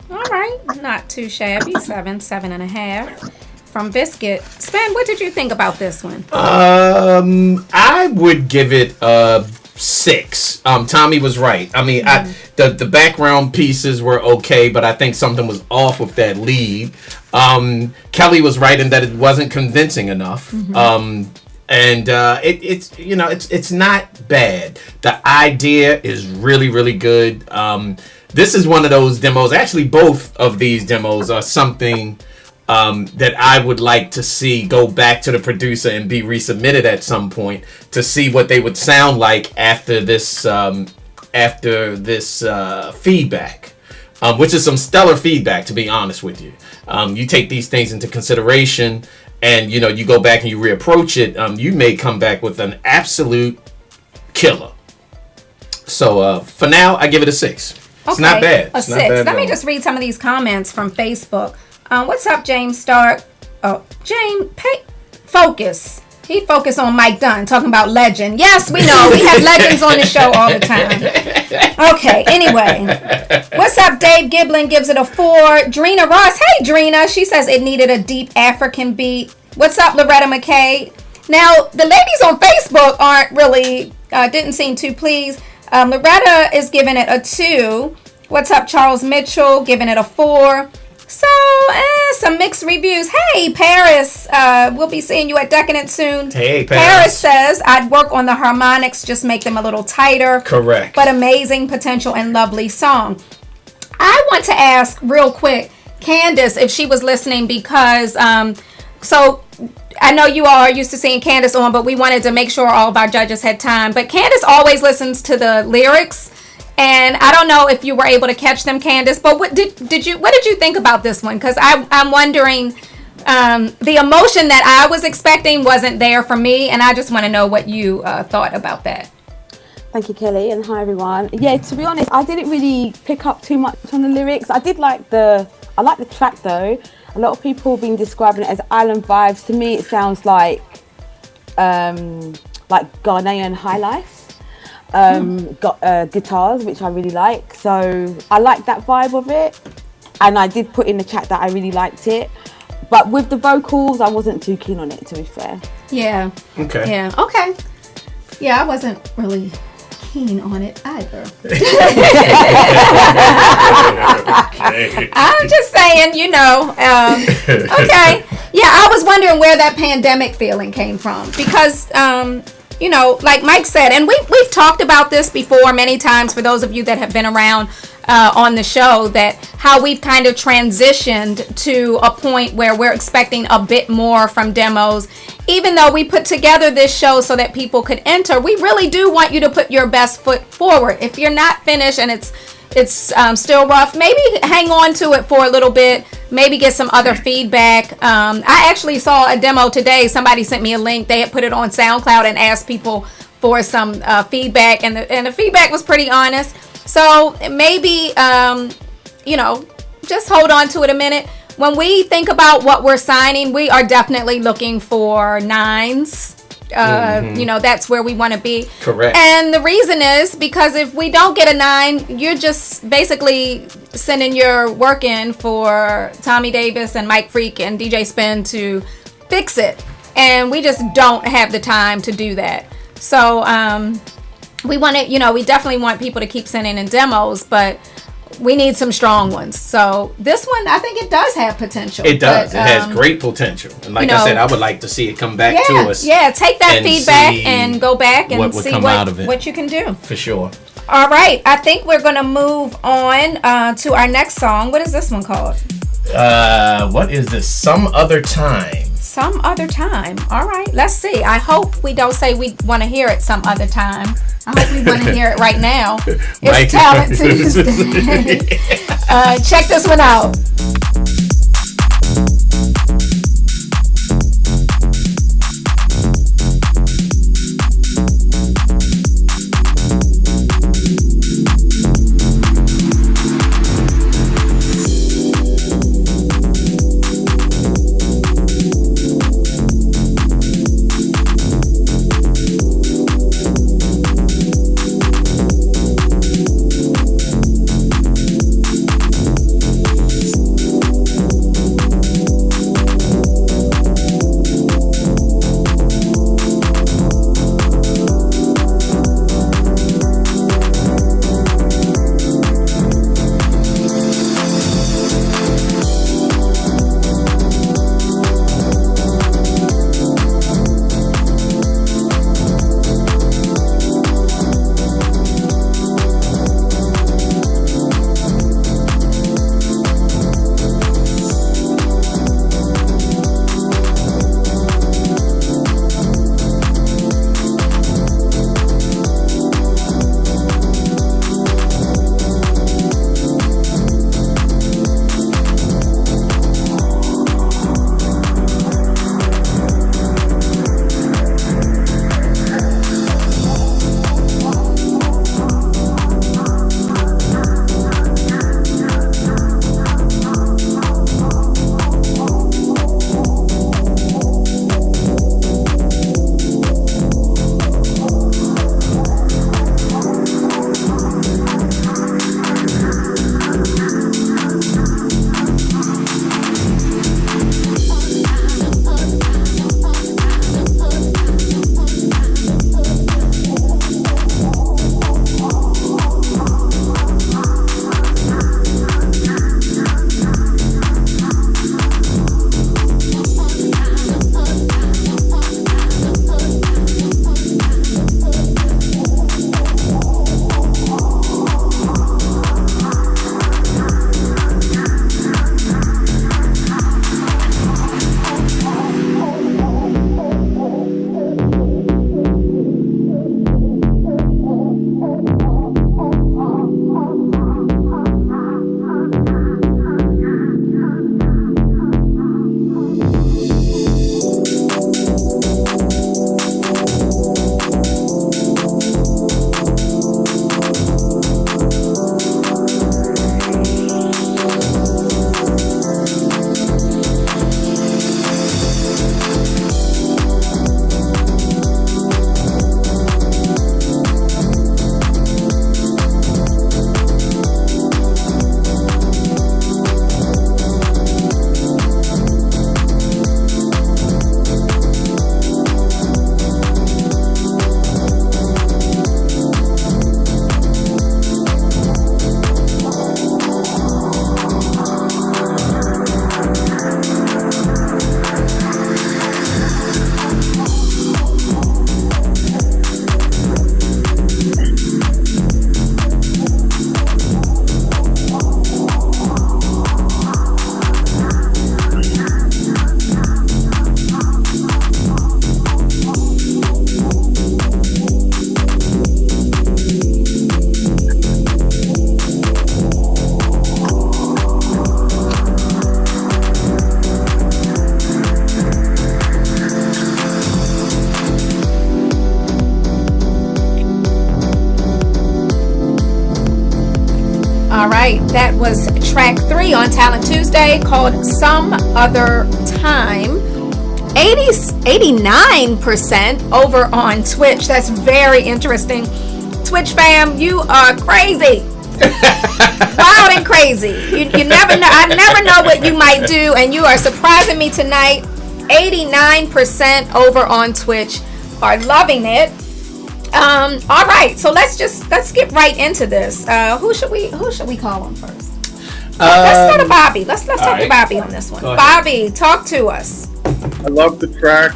All right, not too shabby. 7.5. From Biscuit. Spen, what did you think about this one? I would give it a 6. Tommy was right. I mean, the background pieces were okay, but I think something was off with that lead. Kelly was right in that it wasn't convincing enough. It's not bad. The idea is really, really good. This is one of those demos. Actually, both of these demos are something that I would like to see go back to the producer and be resubmitted at some point to see what they would sound like after this feedback, which is some stellar feedback, to be honest with you. You take these things into consideration, and you go back and you reapproach it. You may come back with an absolute killer. So for now, I give it a 6. It's not bad. A 6. Let me just read some of these comments from Facebook. What's up, James Stark? Oh, James, focus. He focused on Mike Dunn, talking about legend. Yes, we know. We have legends on the show all the time. Okay, anyway. What's up, Dave Giblin gives it a 4. Drina Ross. Hey, Drina. She says it needed a deep African beat. What's up, Loretta McKay? Now, the ladies on Facebook aren't really, didn't seem too pleased. Loretta is giving it a 2. What's up, Charles Mitchell? Giving it a 4. So, some mixed reviews. Hey, Paris, we'll be seeing you at Decadent soon. Hey, Paris says, I'd work on the harmonics, just make them a little tighter. Correct. But amazing potential and lovely song. I want to ask real quick, Candace, if she was listening, because, so I know you all are used to seeing Candace on, but we wanted to make sure all of our judges had time. But Candace always listens to the lyrics. And I don't know if you were able to catch them, Candace, but what did you think about this one? Because I'm wondering, the emotion that I was expecting wasn't there for me, and I just want to know what you thought about that. Thank you, Kelly, and hi everyone. Yeah, to be honest, I didn't really pick up too much on the lyrics. I like the track though. A lot of people have been describing it as island vibes. To me, it sounds like Ghanaian high life. Got guitars, which I really like, so I like that vibe of it, and I did put in the chat that I really liked it. But with the vocals, I wasn't too keen on it, to be fair. Yeah. Okay. Yeah. Okay. Yeah, I wasn't really keen on it either. Okay. I'm just saying, okay. Yeah, I was wondering where that pandemic feeling came from because, like Mike said, and we've talked about this before many times for those of you that have been around on the show, that how we've kind of transitioned to a point where we're expecting a bit more from demos. Even though we put together this show so that people could enter, we really do want you to put your best foot forward. If you're not finished and it's still rough, maybe hang on to it for a little bit, maybe get some other feedback. I actually saw a demo today. Somebody sent me a link. They had put it on SoundCloud and asked people for some feedback, and the feedback was pretty honest. So maybe, just hold on to it a minute. When we think about what we're signing, we are definitely looking for 9s. That's where we want to be. Correct. And the reason is because if we don't get a 9, you're just basically sending your work in for Tommy Davis and Mike Freak and DJ Spen to fix it. And we just don't have the time to do that. So we want it, we definitely want people to keep sending in demos, but we need some strong ones. So this one, I think it does have potential. It does. It has great potential. And like I said, I would like to see it come back to us. Yeah, take that feedback and go back and see what you can do. For sure. All right. I think we're going to move on to our next song. What is this one called? What is this? Some Other Time. Some Other Time. All right. Let's see. I hope we don't say we want to hear it some other time. I hope we want to hear it right now. It's Talent Tuesday. Check this one out. right, that was track 3 on Talent Tuesday called Some Other Time. 89% over on Twitch. That's very interesting. Twitch fam, you are crazy. Wild and crazy. You never know. I never know what you might do, and you are surprising me tonight. 89% over on Twitch are loving it. All right, so let's get right into this. Who should we call on first? Let's go to Bobby. Let's talk to Bobby on this one. Bobby, talk to us. I love the track.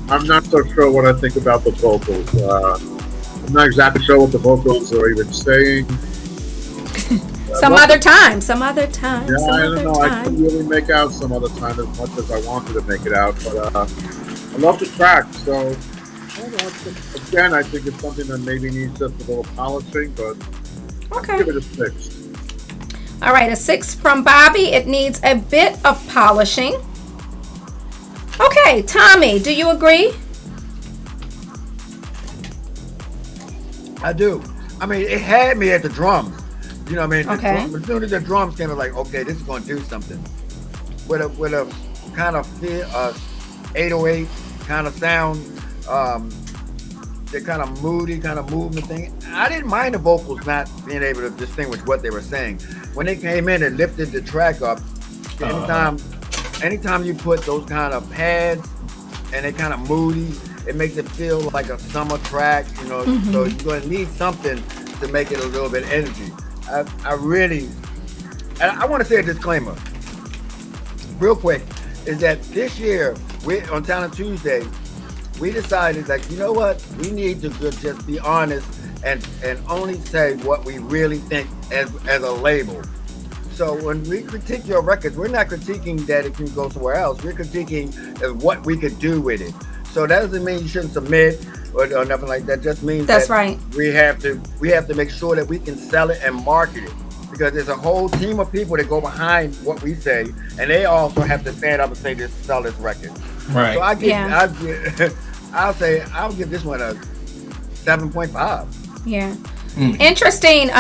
I'm not so sure what I think about the vocals. I'm not exactly sure what the vocals are even saying. Some other time. Yeah, I don't know. I couldn't really make out Some Other Time as much as I wanted to make it out, but I love the track. So, I don't know, again, I think it's something that maybe needs just a little polishing, but Okay. give it a 6. All right, a 6 from Bobby. It needs a bit of polishing. Okay, Tommy, do you agree? I do. I mean, it had me at the drums. You know what I mean? Okay. As soon as the drums came, I was like, okay, this is going to do something. With a kind of 808 kind of sound, the kind of moody kind of movement thing. I didn't mind the vocals not being able to distinguish what they were saying. When they came in and lifted the track up, anytime you put those kind of pads and they kind of moody, it makes it feel like a summer track, you know. So you're going to need something to make it a little bit energy. I want to say a disclaimer real quick, is that this year on Talent Tuesday, we decided that, you know what, we need to just be honest and only say what we really think as a label. So when we critique your records, we're not critiquing that it can go somewhere else. We're critiquing what we could do with it. So that doesn't mean you shouldn't submit or nothing like that. Just means That's that right. we have to make sure that we can sell it and market it, because there's a whole team of people that go behind what we say, and they also have to stand up and say this, sell this record. Right. So I'll give this one a 7.5. Yeah. Interesting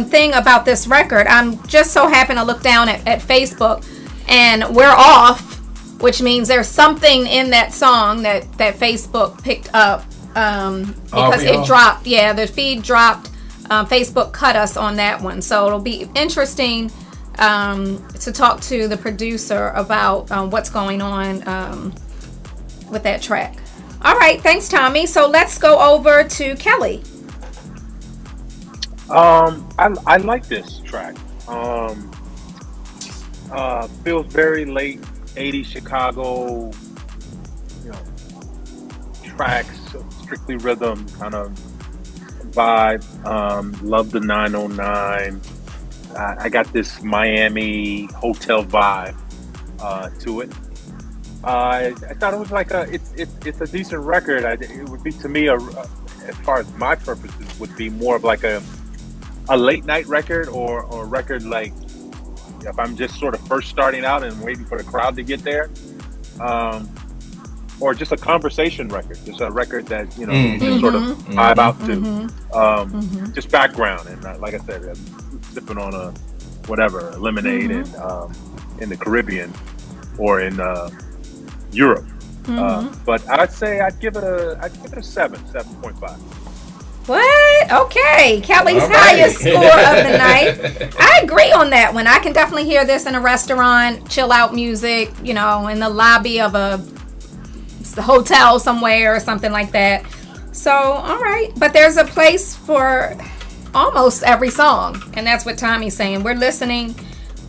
thing about this record. I'm just so happen to look down at Facebook, and we're off, which means there's something in that song that Facebook picked up because it dropped. Yeah, the feed dropped. Facebook cut us on that one, so it'll be interesting to talk to the producer about what's going on with that track. All right, thanks, Tommy. So let's go over to Kelly. I like this track. Feels very late 80s Chicago, tracks, strictly rhythm kind of vibe. Love the 909. I got this Miami hotel vibe to it. I thought it was like it's a decent record. It would be, to me, as far as my purposes, would be more of like a late night record or a record like if I'm just sort of first starting out and waiting for the crowd to get there, or just a conversation record, just a record that you just sort of vibe out to, just background. And like I said, I'm sipping on a lemonade in the Caribbean or in Europe. But I'd say I'd give it a 7.5. What? Okay, Kelly's highest score of the night. I agree on that one. I can definitely hear this in a restaurant, chill out music, in the lobby of a hotel somewhere or something like that. So, all right. But there's a place for almost every song, and that's what Tommy's saying. We're listening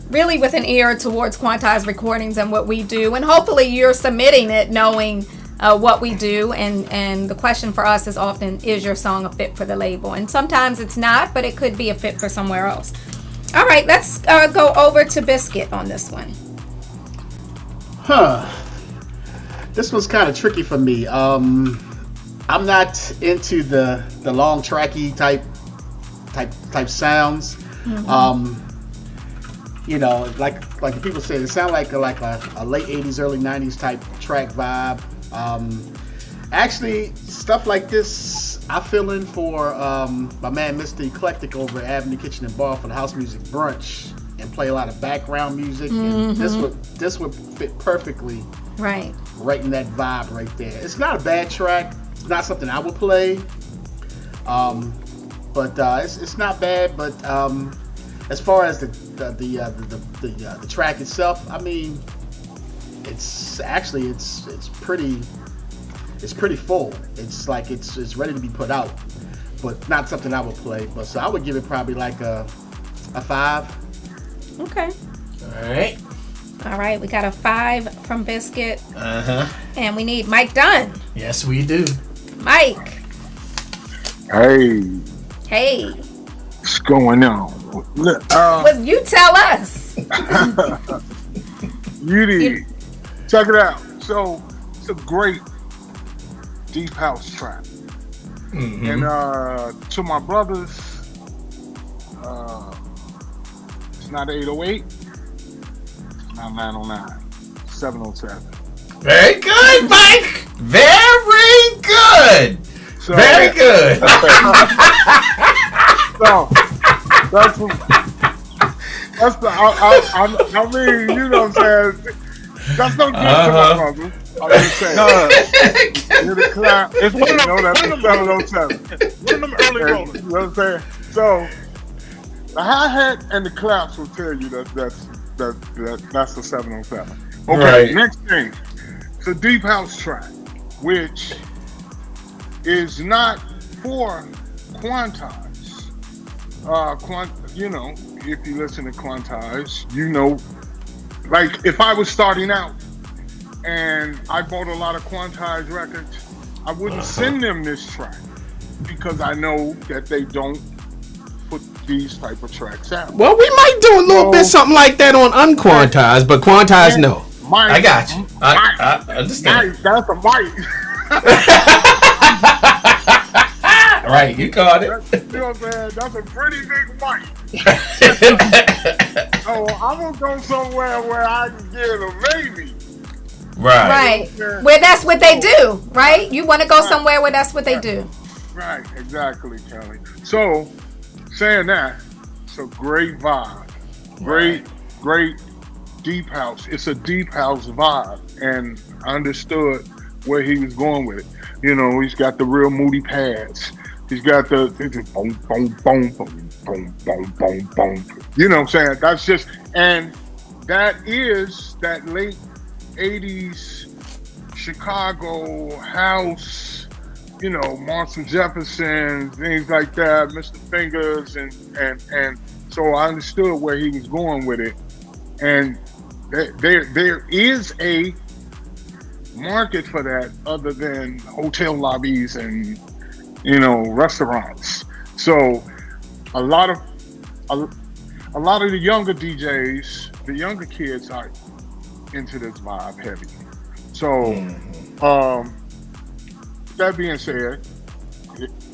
really with an ear towards Quantized Recordings and what we do, and hopefully you're submitting it knowing what we do, and the question for us is often, is your song a fit for the label? And sometimes it's not, but it could be a fit for somewhere else. All right, let's go over to Biscuit on this one. This was kind of tricky for me. I'm not into the long tracky type sounds. Like people say, it sounds like a late 80s, early 90s type track vibe. Actually, stuff like this, I fill in for my man Mr. Eclectic over at Avenue Kitchen and Bar for the House Music Brunch and play a lot of background music. And this would fit perfectly right in that vibe right there. It's not a bad track. It's not something I would play. But it's not bad. But as far as the track itself, I mean, it's pretty full. It's like it's ready to be put out, but not something I would play. But so I would give it probably like a 5. Okay. All right. We got a 5 from Biscuit. And we need Mike Dunn. Yes, we do. Mike. Hey. What's going on? Well, you tell us. You did. Check it out. So it's a great deep house track. And to my brothers, it's not 808, it's not 909, 707. Very good, Mike. Very good. So, very good. So that's the I mean, you know what I'm saying? That's no good to my brother. I'm just saying. It's one of them. That's the 707. One of them early rollers. You know what I'm saying? So the hi-hat and the claps will tell you that's the 707. Okay, right. Next thing. It's a deep house track, which is not for Quantize. You know, if you listen to Quantize, you know, like if I was starting out and I bought a lot of Quantize records, I wouldn't send them this track because I know that they don't put these type of tracks out. Well, we might do a little bit something like that on Unquantized, but Quantized, no. Mike, I got you. I understand. Mike, that's a Mike. Right, you caught it. You know what I'm saying? That's a pretty big Mike. So I'm gonna go somewhere where I can get a baby. Right. Where that's what they do, right? You want to go somewhere where that's what they do. Right, exactly, Kelly. So, saying that, it's a great vibe. Great deep house. It's a deep house vibe. And I understood where he was going with it. You know, he's got the real moody pads. He's got the boom, boom, boom, boom, boom, boom, boom, boom. You know what I'm saying? That's just, and that is that late 80s Chicago house, you know, Marshall Jefferson, things like that, Mr. Fingers, and so I understood where he was going with it. And there is a market for that other than hotel lobbies and, you know, restaurants. So a lot of the younger DJs, the younger kids are into this vibe heavy. So that being said,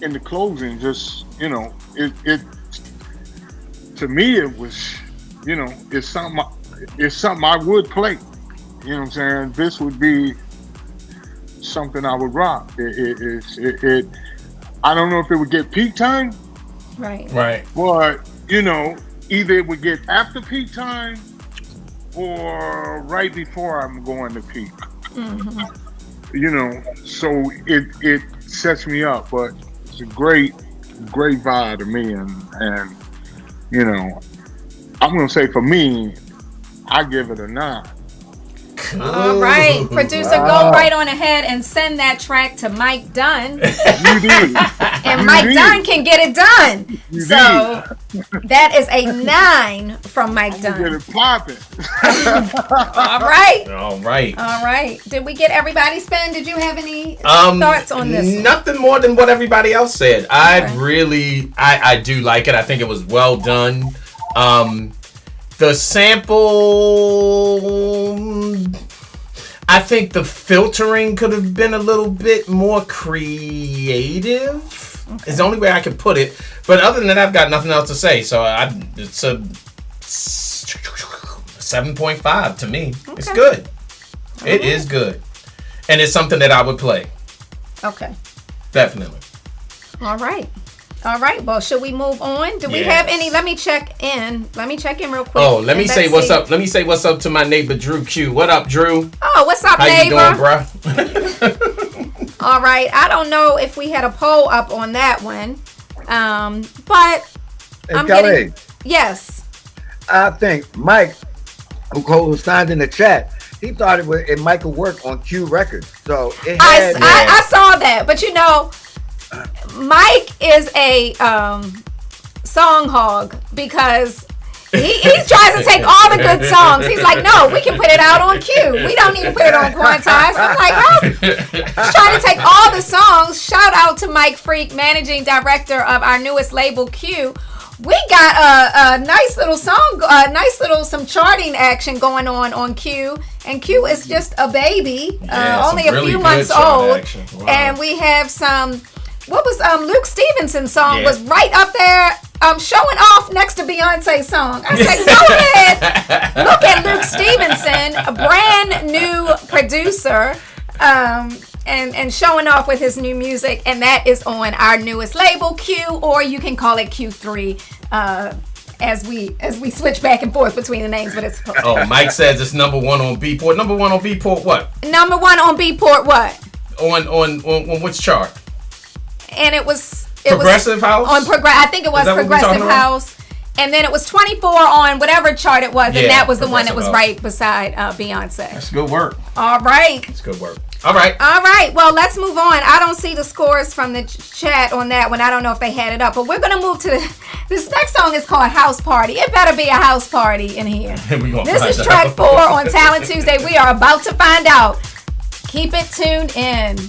in the closing, just, you know, it to me it was, you know, it's something I would play. You know what I'm saying? This would be something I would rock. It I don't know if it would get peak time. Right. But, you know, either it would get after peak time or right before I'm going to peak. You know, so it sets me up, but it's a great vibe to me, and you know, I'm gonna say for me, I give it a 9. All right, producer, go right on ahead and send that track to Mike Dunn. You did. And Mike Dunn can get it done. So that is a 9 from Mike Dunn. Get it popping. All right. All right. Did we get everybody, Spen? Did you have any thoughts on this? Nothing more than what everybody else said. I do like it. I think it was well done. The sample, I think the filtering could have been a little bit more creative. Okay. It's the only way I could put it. But other than that, I've got nothing else to say. So it's a 7.5 to me. Okay. It's good. It is good. And it's something that I would play. Okay. Definitely. All right. Well, should we move on? Do we have any? Let me check in real quick. Oh, let me say what's up. Let me say what's up to my neighbor Drew Q. What up, Drew? Oh, what's up, How neighbor? you doing, bruh? All right. I don't know if we had a poll up on that one, but I'm Kelly, yes. I think Mike, who signed in the chat, he thought it might could work on Q Records. So I saw that, but you know, Mike is a song hog because he tries to take all the good songs. He's like, no, we can put it out on Q. We don't need to put it on Quantize. I'm like, he's trying to take all the songs. Shout out to Mike Freak, managing director of our newest label, Q. We got a nice little song, some charting action going on Q. And Q is just a baby, only a few months old. Wow. And we have some... What was Luke Stevenson's song was right up there showing off next to Beyonce's song. I said, go ahead. Look at Luke Stevenson, a brand new producer, and showing off with his new music. And that is on our newest label, Q, or you can call it Q3, as we switch back and forth between the names. But it's Mike says it's number 1 on Beatport. Number 1 on Beatport what? Number 1 on Beatport what? On which chart? And it was Progressive House? I think it was Progressive House. And then it was 24 on whatever chart it was, and that was the one that was right beside Beyonce. That's good work. All right. That's good work. All right. Well, let's move on. I don't see the scores from the chat on that one. I don't know if they had it up, but we're going to move to this next song is called House Party. It better be a house party in here. This is track 4 on Talent Tuesday. We are about to find out. Keep it tuned in.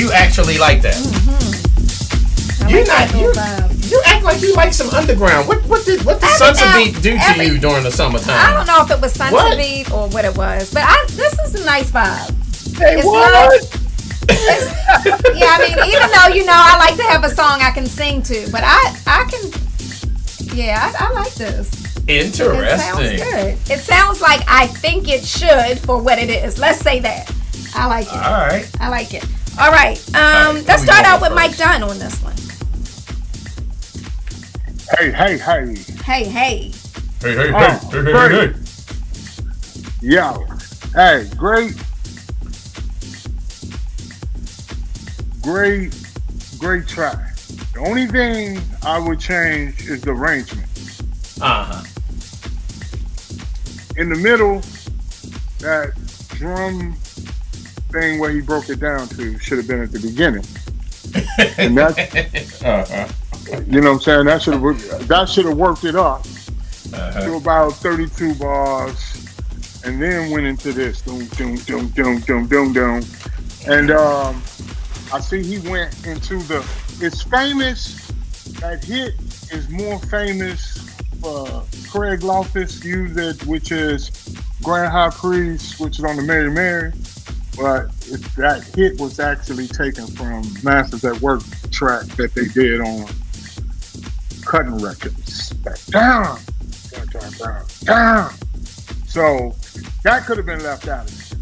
you actually like that. You act like you like some underground. What did Sunsabeat do to you during the summertime? I don't know if it was Sunsabeat or what it was, but this is a nice vibe. Hey, what? Yeah, I mean, even though I like to have a song I can sing to, but I can. Yeah, I like this. Interesting. It sounds good. It sounds like I think it should for what it is. Let's say that. I like it. All right. I like it. All right. Let's start out with Mike Dunn on this one. Hey. Hey. Hey. Hey. Yo. Hey, great track. The only thing I would change is the arrangement. In the middle, that drum thing where he broke it down to should have been at the beginning. And that's, you know what I'm saying? That should have worked it up to about 32 bars, and then went into this. Doom, doom, doom, doom, doom, doom, doom. And I see he went into it's famous, that hit is more famous for Craig Loftus used it, which is Grand High Priest, which is on the Mary Mary. But that hit was actually taken from Masters at Work track that they did on Cutting Records. Down. So that could have been left out of it.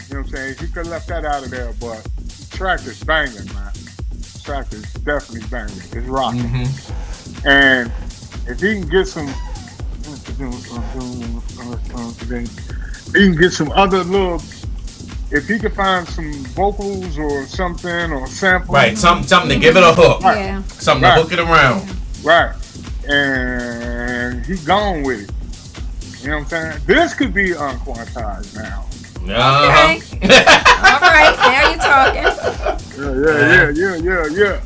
You know what I'm saying? He could have left that out of there, but the track is banging, man. The track is definitely banging. It's rocking. Mm-hmm. And if he can get some, other little, if he can find some vocals or something or sample. Right, something to give it a hook. Right. Yeah. Something to hook it around. Right. And he gone with it. You know what I'm saying? This could be unquantized now. Okay. All right. Now you're talking. Yeah.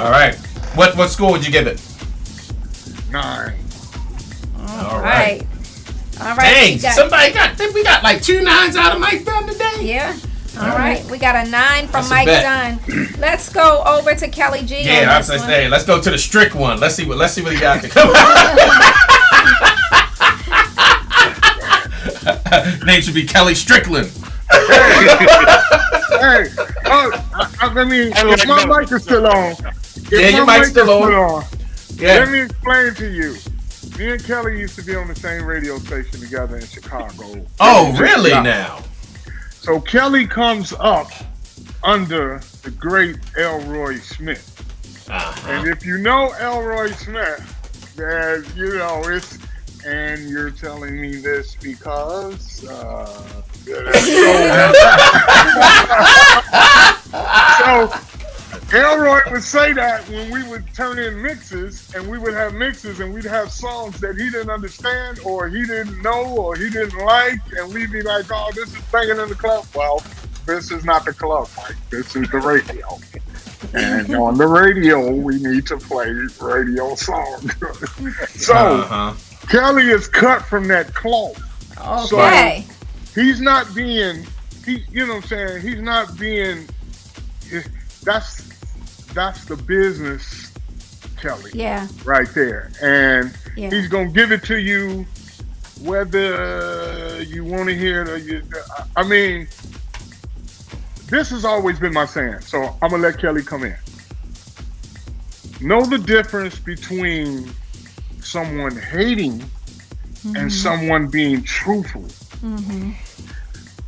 All right. What score would you give it? 9. All right. Dang, we got like 2 9s out of Mike Dunn today. Yeah. All right. We got a 9 from Mike Dunn. Let's go over to Kelly G. Yeah, I was saying, let's go to the strict one. Let's see what he got to come out. Name should be Kelly Strickland. I mean, if my mic is still on. Your mic's still on. Yeah. Let me explain to you. Me and Kelly used to be on the same radio station together in Chicago. Oh, really now? So Kelly comes up under the great Elroy Smith. And if you know Elroy Smith, then, it's, and you're telling me this because, so Elroy would say that when we would turn in mixes, and we would have mixes, and we'd have songs that he didn't understand, or he didn't know, or he didn't like, and we'd be like, "Oh, this is banging in the club." Well, this is not the club, Mike. This is the radio, and on the radio, we need to play radio songs. So Kelly is cut from that cloth. Okay. So he's not being. You know what I'm saying? He's not being. That's the business, Kelly. Yeah. Right there. And he's going to give it to you whether you want to hear it or I mean, this has always been my saying. So I'm going to let Kelly come in. Know the difference between someone hating and someone being truthful. Mm-hmm.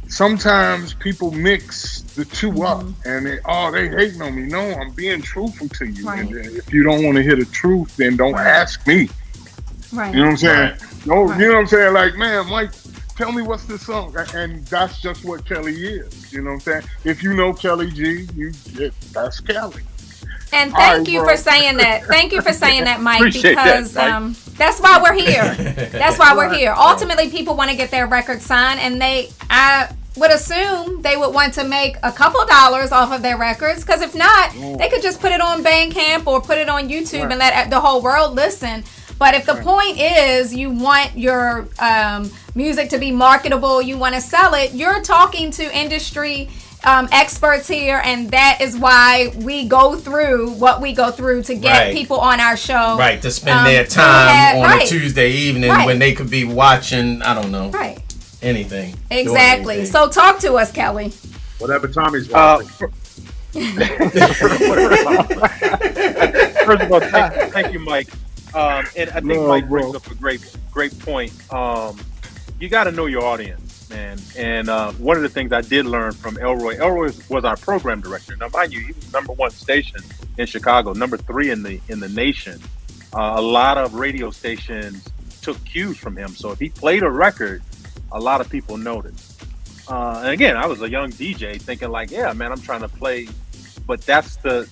Sometimes people mix the two up and they hating on me. No, I'm being truthful to you. Right. And if you don't want to hear the truth, then don't ask me. Right. You know what I'm saying? No, you know what I'm saying? Like, man, Mike, tell me what's this song? And that's just what Kelly is. You know what I'm saying? If you know Kelly G, that's Kelly. And thank you for saying that. Thank you for saying that, Mike, because that's why we're here. That's why we're here. Ultimately, people want to get their record signed, and I would assume they would want to make a couple dollars off of their records, because if not, they could just put it on Bandcamp or put it on YouTube and let the whole world listen. But if the point is you want your music to be marketable, you want to sell it, you're talking to industry experts here, and that is why we go through what we go through to get people on our show. Right, to spend their time on a Tuesday evening when they could be watching, I don't know, anything. Exactly. Anything. So talk to us, Kelly. Whatever Tommy's watching. First of all, thank you, Mike. And I think Mike brings up a great point. You got to know your audience, man. And one of the things I did learn from Elroy was our program director. Now, mind you, he was #1 station in Chicago, #3 in the nation. A lot of radio stations took cues from him. So if he played a record, a lot of people noticed. And again, I was a young DJ thinking like, yeah, man, I'm trying to play. But that's the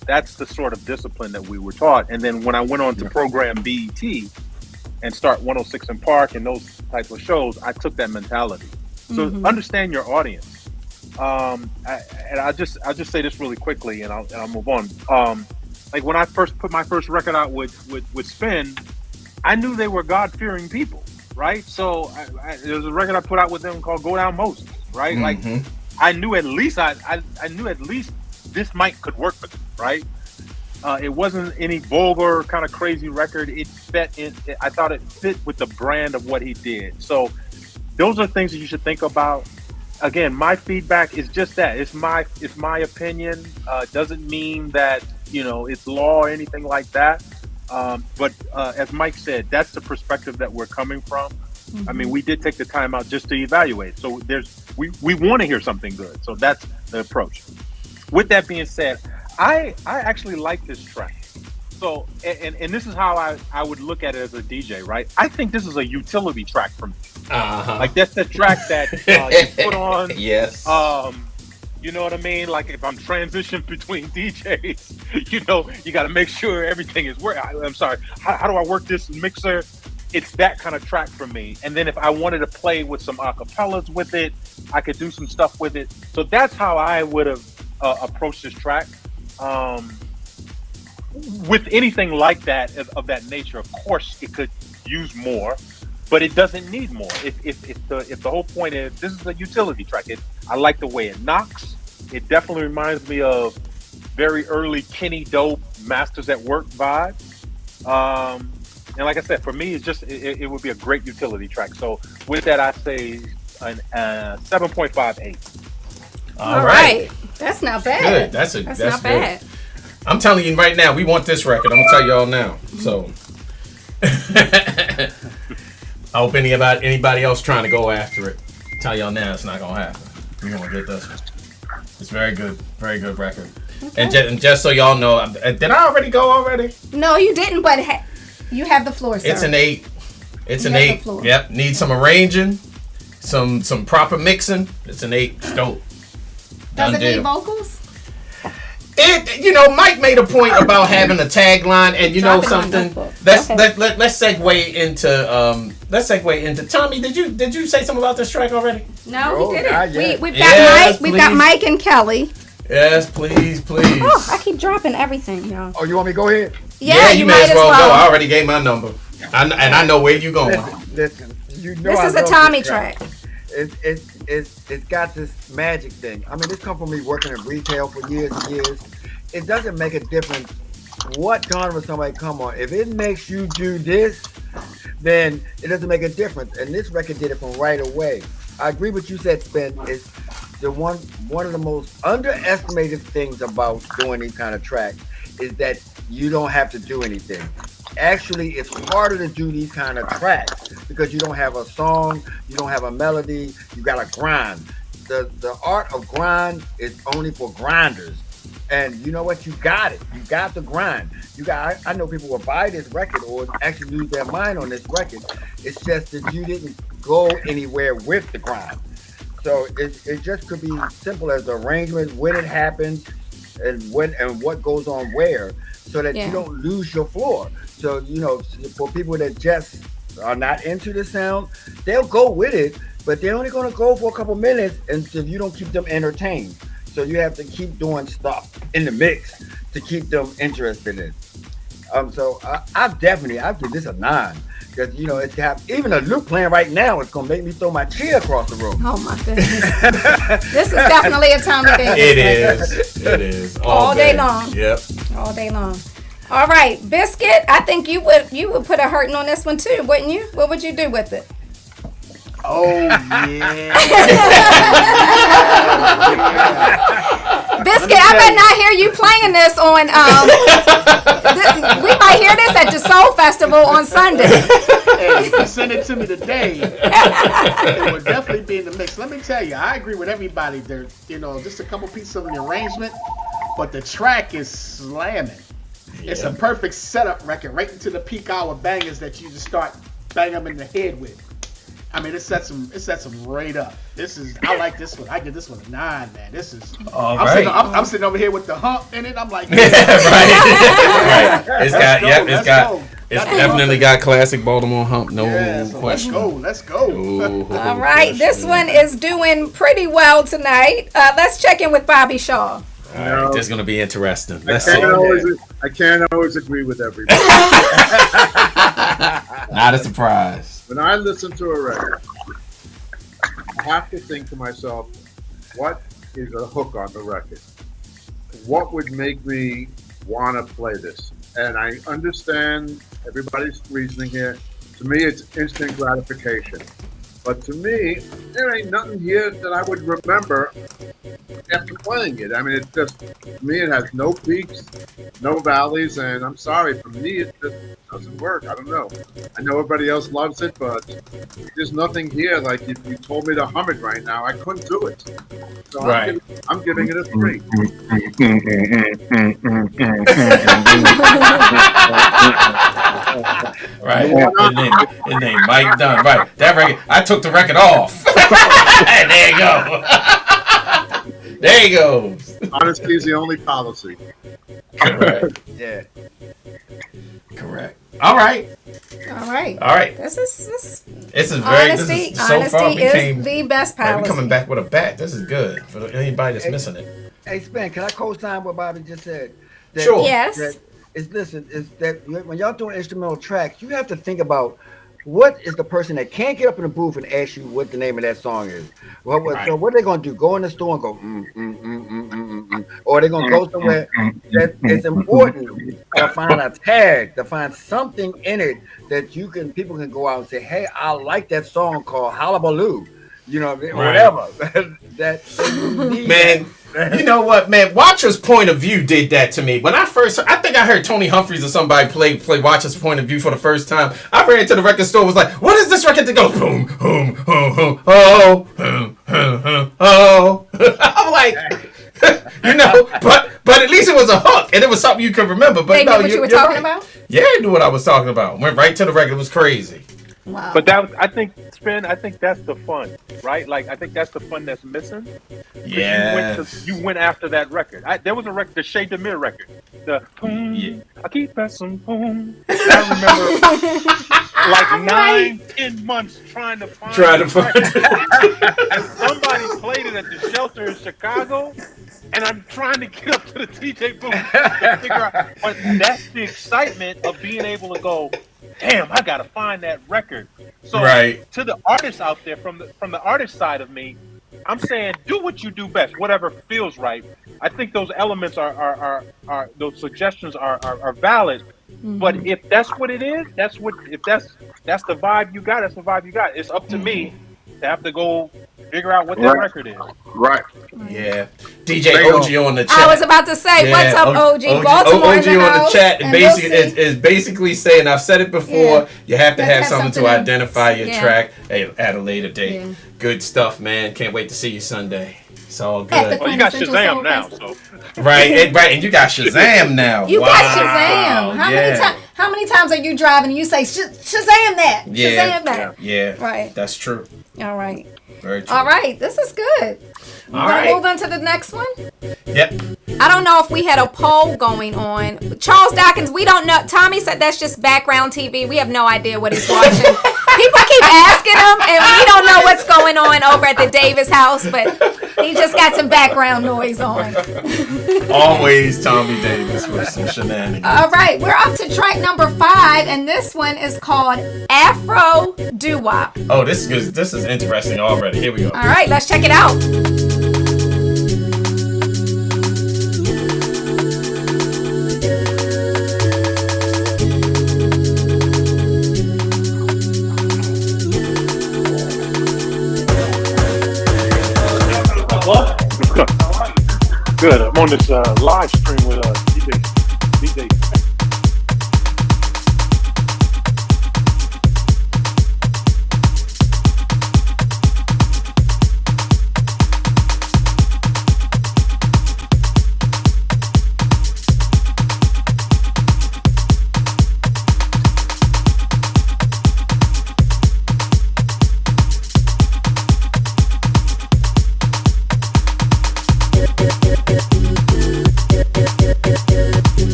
sort of discipline that we were taught. And then when I went on to program BET and start 106 in Park and those type of shows, I took that mentality. So understand your audience. And I'll just say this really quickly, and I'll move on. Like when I first put my first record out with Spen, I knew they were God-fearing people, right? So there was a record I put out with them called "Go Down Moses," right? Like I knew at least I knew at least this mic could work for them, right? It wasn't any vulgar kind of crazy record. It fit in. I thought it fit with the brand of what he did. So those are things that you should think about. Again, my feedback is just that. It's my opinion. Doesn't mean that it's law or anything like that. But as Mike said, that's the perspective that we're coming from. I mean, we did take the time out just to evaluate. So we want to hear something good. So that's the approach. With that being said, I actually like this track. So, and this is how I would look at it as a DJ, right? I think this is a utility track for me. Like that's the track that you put on. Yes. You know what I mean? Like if I'm transitioning between DJs, you got to make sure everything is working. I'm sorry. How do I work this mixer? It's that kind of track for me. And then if I wanted to play with some acapellas with it, I could do some stuff with it. So that's how I would have approached this track. With anything like that, of that nature, of course, it could use more, but it doesn't need more. If the whole point is this is a utility track, I like the way it knocks. It definitely reminds me of very early Kenny Dope Masters at Work vibe. And like I said, for me, it would be a great utility track. So with that, I say an 7.58. All right. That's not bad. Good. That's not bad. I'm telling you right now, we want this record. I'm gonna tell y'all now. So I hope anybody else trying to go after it. Tell y'all now, it's not gonna happen. We're gonna get this one. It's very good record. Okay. And just so y'all know, did I already go already? No, you didn't. But you have the floor, sir. It's an 8. It's an 8. Yep. Need some arranging, some proper mixing. It's an 8. Dope. Does it need vocals? Mike made a point about having a tagline, and something. Let's segue into Tommy. Did you say something about this track already? No, we didn't. We've got Mike. We've got Mike and Kelly. Yes, please. Oh, I keep dropping everything, y'all. Oh, you want me to go ahead? Yeah, you may as well go. I already gave my number, and I know where you going. Listen, this is a Tommy track. It's got this magic thing. I mean, this come from me working in retail for years and years. It doesn't make a difference what genre somebody come on. If it makes you do this, then it doesn't make a difference. And this record did it from right away. I agree with you said, Spen. Is the one of the most underestimated things about doing these kind of tracks is that you don't have to do anything. Actually, it's harder to do these kind of tracks because you don't have a song, you don't have a melody, you got to grind. The art of grind is only for grinders. And you know what? You got it. You got the grind. I know people will buy this record or actually lose their mind on this record. It's just that you didn't go anywhere with the grind. So it just could be simple as the arrangement, when it happens, and what goes on where, so that you don't lose your floor. So for people that just are not into the sound, they'll go with it, but they're only going to go for a couple minutes, and if you don't keep them entertained. So you have to keep doing stuff in the mix to keep them interested in. So I give this a 9. Because, it's even a loop playing right now, it's going to make me throw my chair across the room. Oh, my goodness. This is definitely a Tommy Davis. It is. All day long. Yep. All day long. All right, Biscuit, I think you would put a hurting on this one too, wouldn't you? What would you do with it? Oh, yeah. Biscuit, I better not hear you playing this on, we might hear this at the Soul Festival on Sunday. Hey, if you send it to me today, it would definitely be in the mix. Let me tell you, I agree with everybody there. Just a couple pieces of the arrangement, but the track is slamming. Yeah. It's a perfect setup record, right into the peak hour bangers that you just start banging them in the head with. I mean, it sets them right up. I like this one. I give this one a 9, man. This is. I'm sitting over here with the hump in it. I'm like, right. It's definitely got classic Baltimore hump. No question. Let's go. All right, this one is doing pretty well tonight. Let's check in with Bobby Shaw. All right, this is going to be interesting. Let's I see. can't always agree with everybody. Not a surprise. When I listen to a record, I have to think to myself, what is a hook on the record? What would make me want to play this? And I understand everybody's reasoning here. To me, it's instant gratification. But to me, there ain't nothing here that I would remember after playing it. I mean, it's just, to me, it has no peaks, no valleys, and I'm sorry, for me, it just doesn't work. I don't know. I know everybody else loves it, but there's nothing here. Like, if you told me to hum it right now, I couldn't do it. So right. I'm giving it a 3. Right. His name Mike Dunn. Right. That record, I took the record off. There you go. There you go. Honesty is the only policy. Correct. Yeah. Correct. All right. This is honesty. So far is the best policy. We're coming back with a bat. This is good for anybody that's missing it. Hey, Spen, can I co-sign what Bobby just said? Sure. Yes. Is that when y'all doing instrumental tracks, you have to think about what is the person that can't get up in the booth and ask you what the name of that song is. So what are they gonna do? Go in the store and go or they're gonna go somewhere that it's important to find a tag, to find something in it that people can go out and say, hey, I like that song called Hullabaloo. Whatever. that man. You know what, man? Watcher's Point of View did that to me. When I think I heard Tony Humphries or somebody play Watcher's Point of View for the first time. I ran to the record store, was like, what is this record that goes boom, boom, boom, boom, oh, boom, boom, boom, oh. I'm like, but at least it was a hook and it was something you could remember. But they knew what you were talking about? Yeah, I knew what I was talking about. Went right to the record. It was crazy. Wow. But I think that's the fun, right? Like, I think that's the fun that's missing. Yeah. You went after that record. There was a record, the Chez Demir record. The boom, I keep pressing boom. I remember like 9-10 months trying to find it. And somebody played it at the Shelter in Chicago, and I'm trying to get up to the DJ booth and figure out. But that's the excitement of being able to go, damn, I gotta find that record. So to the artists out there, from the artist side of me, I'm saying do what you do best, whatever feels right. I think those elements are those suggestions are valid. Mm-hmm. But if that's what it is, that's the vibe you got. That's the vibe you got. It's up to me to have to go figure out what that record is. Right. Yeah. DJ OG on the chat. I was about to say, what's up, OG? Baltimore OG in the on house, the chat is basically saying, I've said it before, you have to have something to identify your track at a later date. Yeah. Good stuff, man. Can't wait to see you Sunday. It's all good. Well, you got Shazam now, so. Right, and you got Shazam now. You got Shazam. How many times are you driving and you say, Shazam that? Shazam that. Yeah. Right. That's true. All right. Very true. All right. This is good. All right. Move on to the next one? Yep. I don't know if we had a poll going on. Charles Dawkins, we don't know. Tommy said that's just background TV. We have no idea what he's watching. People keep asking him, and we don't know what's going going on over at the Davis house, but he just got some background noise on. Always Tommy Davis with some shenanigans. All right, we're up to track number 5, and this one is called Afro Doo-Wop. Oh, this is interesting already. Here we go. All right, let's check it out. Good. I'm on this live stream with DJ Spen.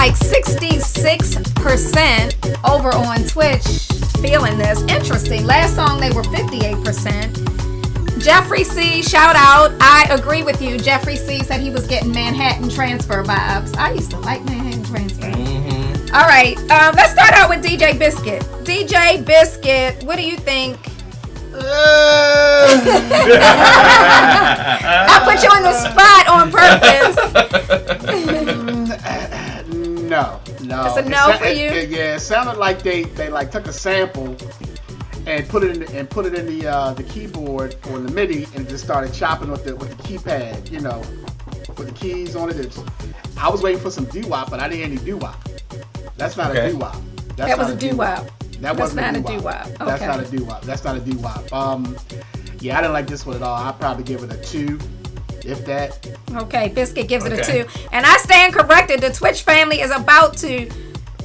like 66% over on Twitch feeling this. Interesting. Last song they were 58%. Jeffrey C, shout out. I agree with you. Jeffrey C said he was getting Manhattan Transfer vibes. I used to like Manhattan Transfer. Mm-hmm. All right, let's start out with DJ Biscuit. DJ Biscuit, what do you think? I put you on the spot on purpose. No. It's a no for you. It sounded like they like took a sample and put it in the keyboard or the MIDI and just started chopping with the keypad, you know, with the keys on it. I was waiting for some doo-wop, but I didn't hear any doo-wop. That's not a doo-wop. That was a doo-wop. That wasn't not a a doo-wop. doo-wop. That's Okay. not a doo-wop. That's not a doo-wop. Yeah, I didn't like this one at all. I'd probably give it a 2, if that. Okay, Biscuit gives it a Okay. 2. And I stand corrected. The Twitch family is about to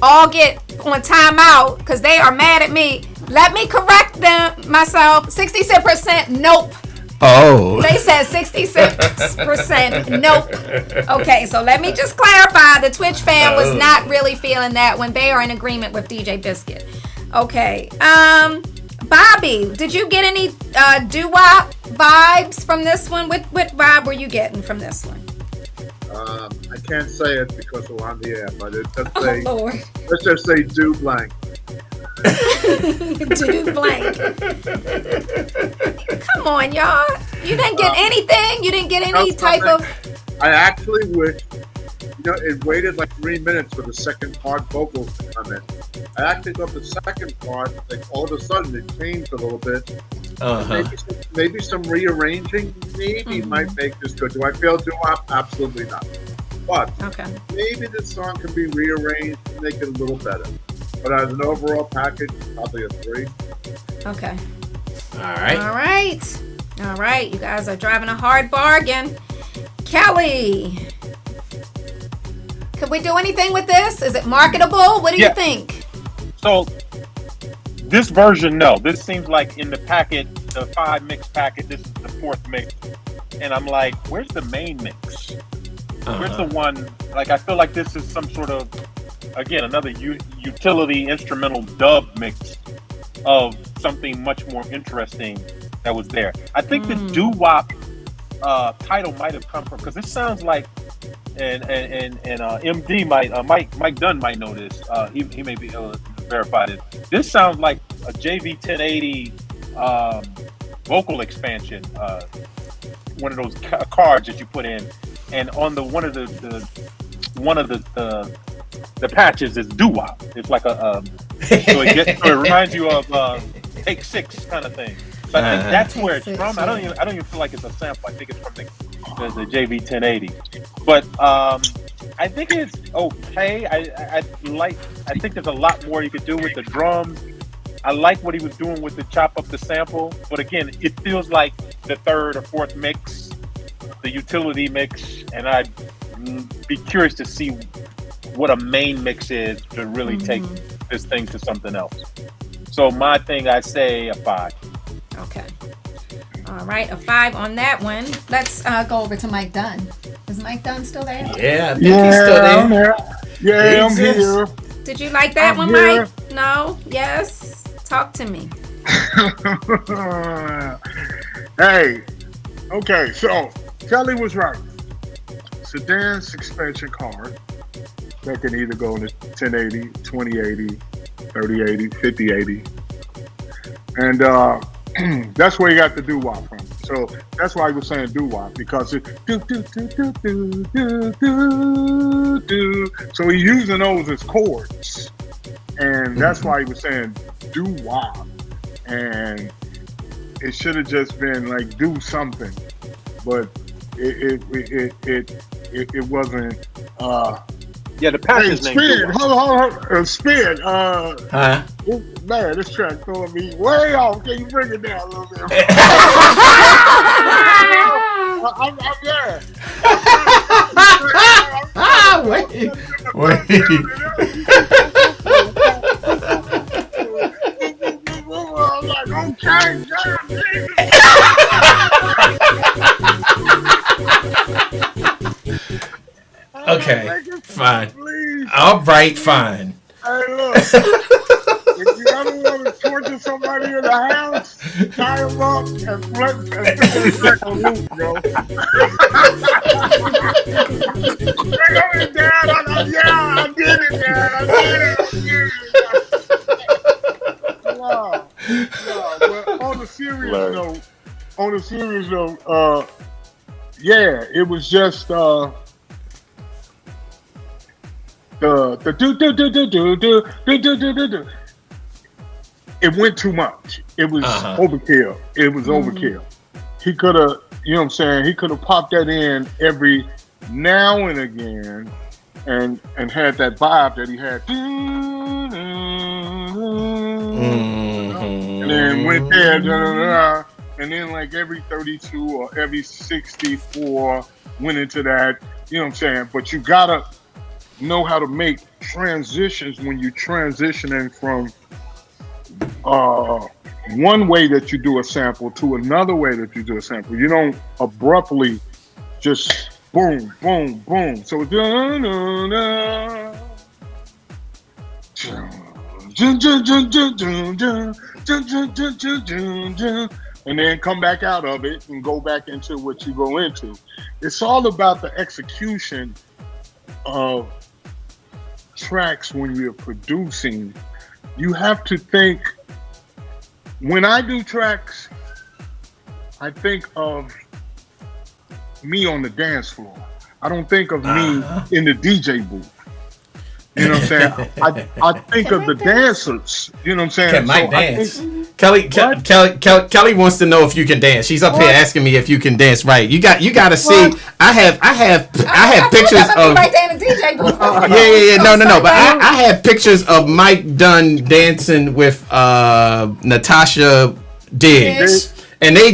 all get on timeout because they are mad at me. Let me correct them myself. 66% nope. Oh. They said 66% nope. Okay, so let me just clarify. The Twitch fan was not really feeling that when they are in agreement with DJ Biscuit. Okay. Bobby, did you get any doo-wop vibes from this one? What vibe were you getting from this one? I can't say it because we're on the air, but it does Oh, say, Lord. let's just say do blank. Do blank. Come on, y'all. You didn't get anything? You didn't get any type of... I actually wish, it waited like 3 minutes for the second part vocals to come in. I actually thought the second part, like all of a sudden it changed a little bit. Uh-huh. Maybe some rearranging might make this good. Do I feel doo-wop? Absolutely not. But Okay. maybe this song can be rearranged to make it a little better. But as an overall package, probably a 3. Okay. All right. All right. You guys are driving a hard bargain. Kelly, could we do anything with this? Is it marketable? What do you think? So this version, no. This seems like in the packet, the 5 mix packet, this is the 4th mix. And I'm like, where's the main mix? Where's the one? Like, I feel like this is some sort of, again, another utility instrumental dub mix of something much more interesting that was there. I think the doo-wop title might have come from, because this sounds like, and MD Mike Dunn might know this. He may be able to verify this. This sounds like a JV 1080 vocal expansion. One of those cards that you put in, and on one of the patches is doo-wop. It's like so it reminds you of Take 6 kind of thing. So I think that's where it's from. I don't even feel like it's a sample. I think it's from the JV 1080. But I think it's okay. I think there's a lot more you could do with the drums. I like what he was doing with the chop up the sample, but again, it feels like the 3rd or 4th mix, the utility mix, and I'd be curious to see what a main mix is to really take this thing to something else. So my thing, I say a 5. Okay. All right, a 5 on that one. Let's go over to Mike Dunn. Is Mike Dunn still there? Yeah, I think he's still there. I'm here. Yeah, I'm here. Did you like that one, here. Mike? No? Yes? Talk to me. Hey, okay, so Kelly was right. Sedan's expansion card that can either go in the 1080, 2080, 3080, 5080. And that's where you got the doo-wop from. So that's why he was saying doo-wop, because it do do do do do do do do. So he's using those as chords. And that's why he was saying doo-wop. And it should have just been like do something. But it wasn't yeah, the patches hey, name. Spin, hold on. Spin. Huh? Man, this track throwing me way off. Can you bring it down a little bit? I'm there. Wait. I'm like, okay, Okay, fine. please. All right, fine. Hey, look. If you ever want to torture somebody in the house, tie them up and flip and put the track on loop, bro. Bring it, Dad. I did it, Dad. I did it. Wow. But on the serious note, yeah, it was just the do. It went too much. It was overkill. Overkill. He could have, you know what I'm saying? He could have popped that in every now and again, and had that vibe that he had. and then went there, and then like every 32 or every 64 went into that. You know what I'm saying? But you gotta know how to make transitions when you transitioning from one way that you do a sample to another way that you do a sample. You don't abruptly just boom, boom, boom. So and then come back out of it and go back into what you go into. It's all about the execution of tracks when you're producing. You have to think, when I do tracks, I think of me on the dance floor. I don't think of me in the DJ booth. You know what I'm saying? I think of the dancers. You know what I'm saying? Can Mike dance? Kelly wants to know if you can dance. She's up here asking me if you can dance right. You got to see. I have pictures of right there in the DJ booth. No. But I have pictures of Mike Dunn dancing with Natasha Diggs. And they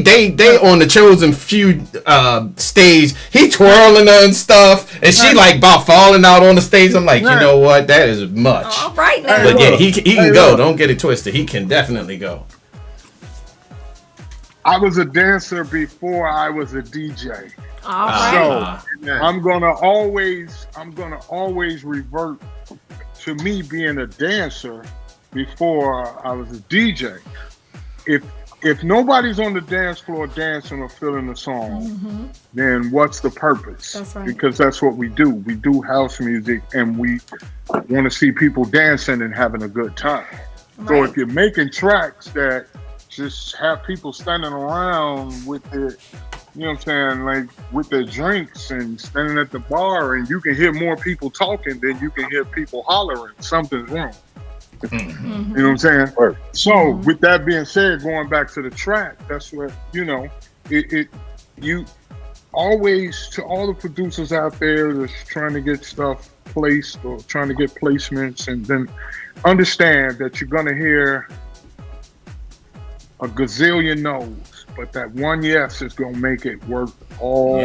on the Chosen Few stage. He twirling her and stuff, and she like about falling out on the stage. I'm like, you know what? That is much. All right now. But yeah, he can go. Don't get it twisted. He can definitely go. I was a dancer before I was a DJ. All right. So I'm gonna always revert to me being a dancer before I was a DJ. If nobody's on the dance floor dancing or feeling the song, then what's the purpose? That's right. Because that's what we do. We do house music, and we want to see people dancing and having a good time. Right. So if you're making tracks that just have people standing around with their, you know what I'm saying, like with their drinks and standing at the bar, and you can hear more people talking than you can hear people hollering, something's wrong. You know what I'm saying? Right. So with that being said, going back to the track, that's what, you know, you always, to all the producers out there that's trying to get stuff placed or trying to get placements, and then understand that you're gonna hear a gazillion no's, but that one yes is gonna make it work all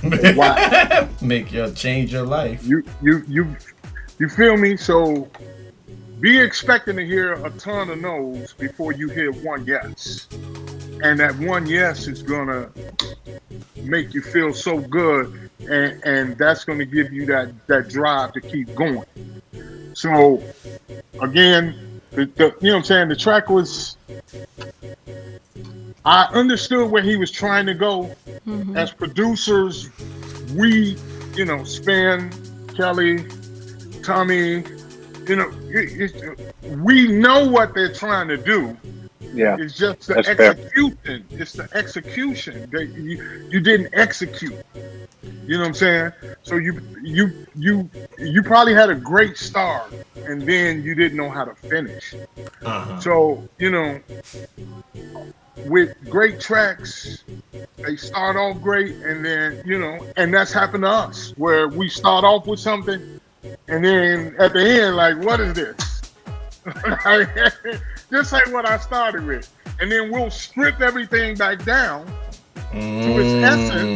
the while. Change your life. You feel me? So be expecting to hear a ton of no's before you hear one yes. And that one yes is gonna make you feel so good, and that's gonna give you that drive to keep going. So again, you know what I'm saying, the track was, I understood where he was trying to go. As producers, we, you know, Spen, Kelly, Tommy, you know, we know what they're trying to do. Yeah, it's just the execution. Fair. It's the execution that you didn't execute. You know what I'm saying? So you probably had a great start, and then you didn't know how to finish. So, you know, with great tracks, they start off great, and then, you know, and that's happened to us, where we start off with something, and then at the end, like, what is this? This ain't what I started with. And then we'll strip everything back down to its essence.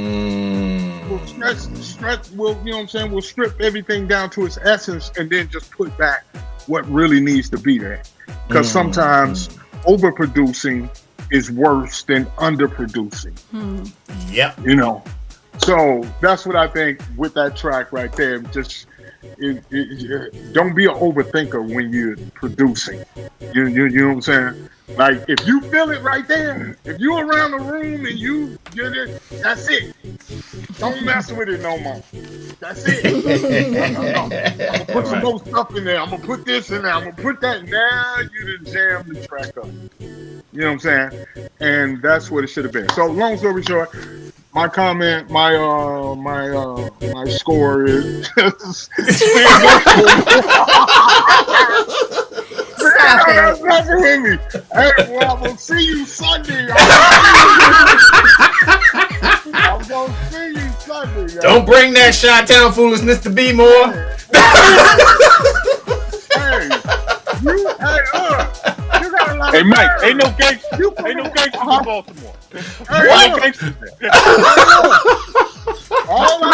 We'll you know what I'm saying? We'll strip everything down to its essence, and then just put back what really needs to be there. Because sometimes overproducing is worse than underproducing. Yep. You know, so that's what I think with that track right there. Just don't be an overthinker when you're producing. You know what I'm saying? Like, if you feel it right there, if you're around the room and you get it, that's it. Don't mess with it no more. That's it. I'm gonna put some more stuff in there. I'm gonna put this in there. I'm gonna put that. Now you done jam the track up. You know what I'm saying? And that's what it should have been. So, long story short, my comment, my score is Stop it. Messing with me. Hey, well, I'm gonna see you Sunday. I'm gonna see you Sunday. Don't bring that Chi-Town foolishness to be more. Hey, you gotta Hey, Mike, ain't no gangsters in Baltimore. Ain't no gangsters there. All I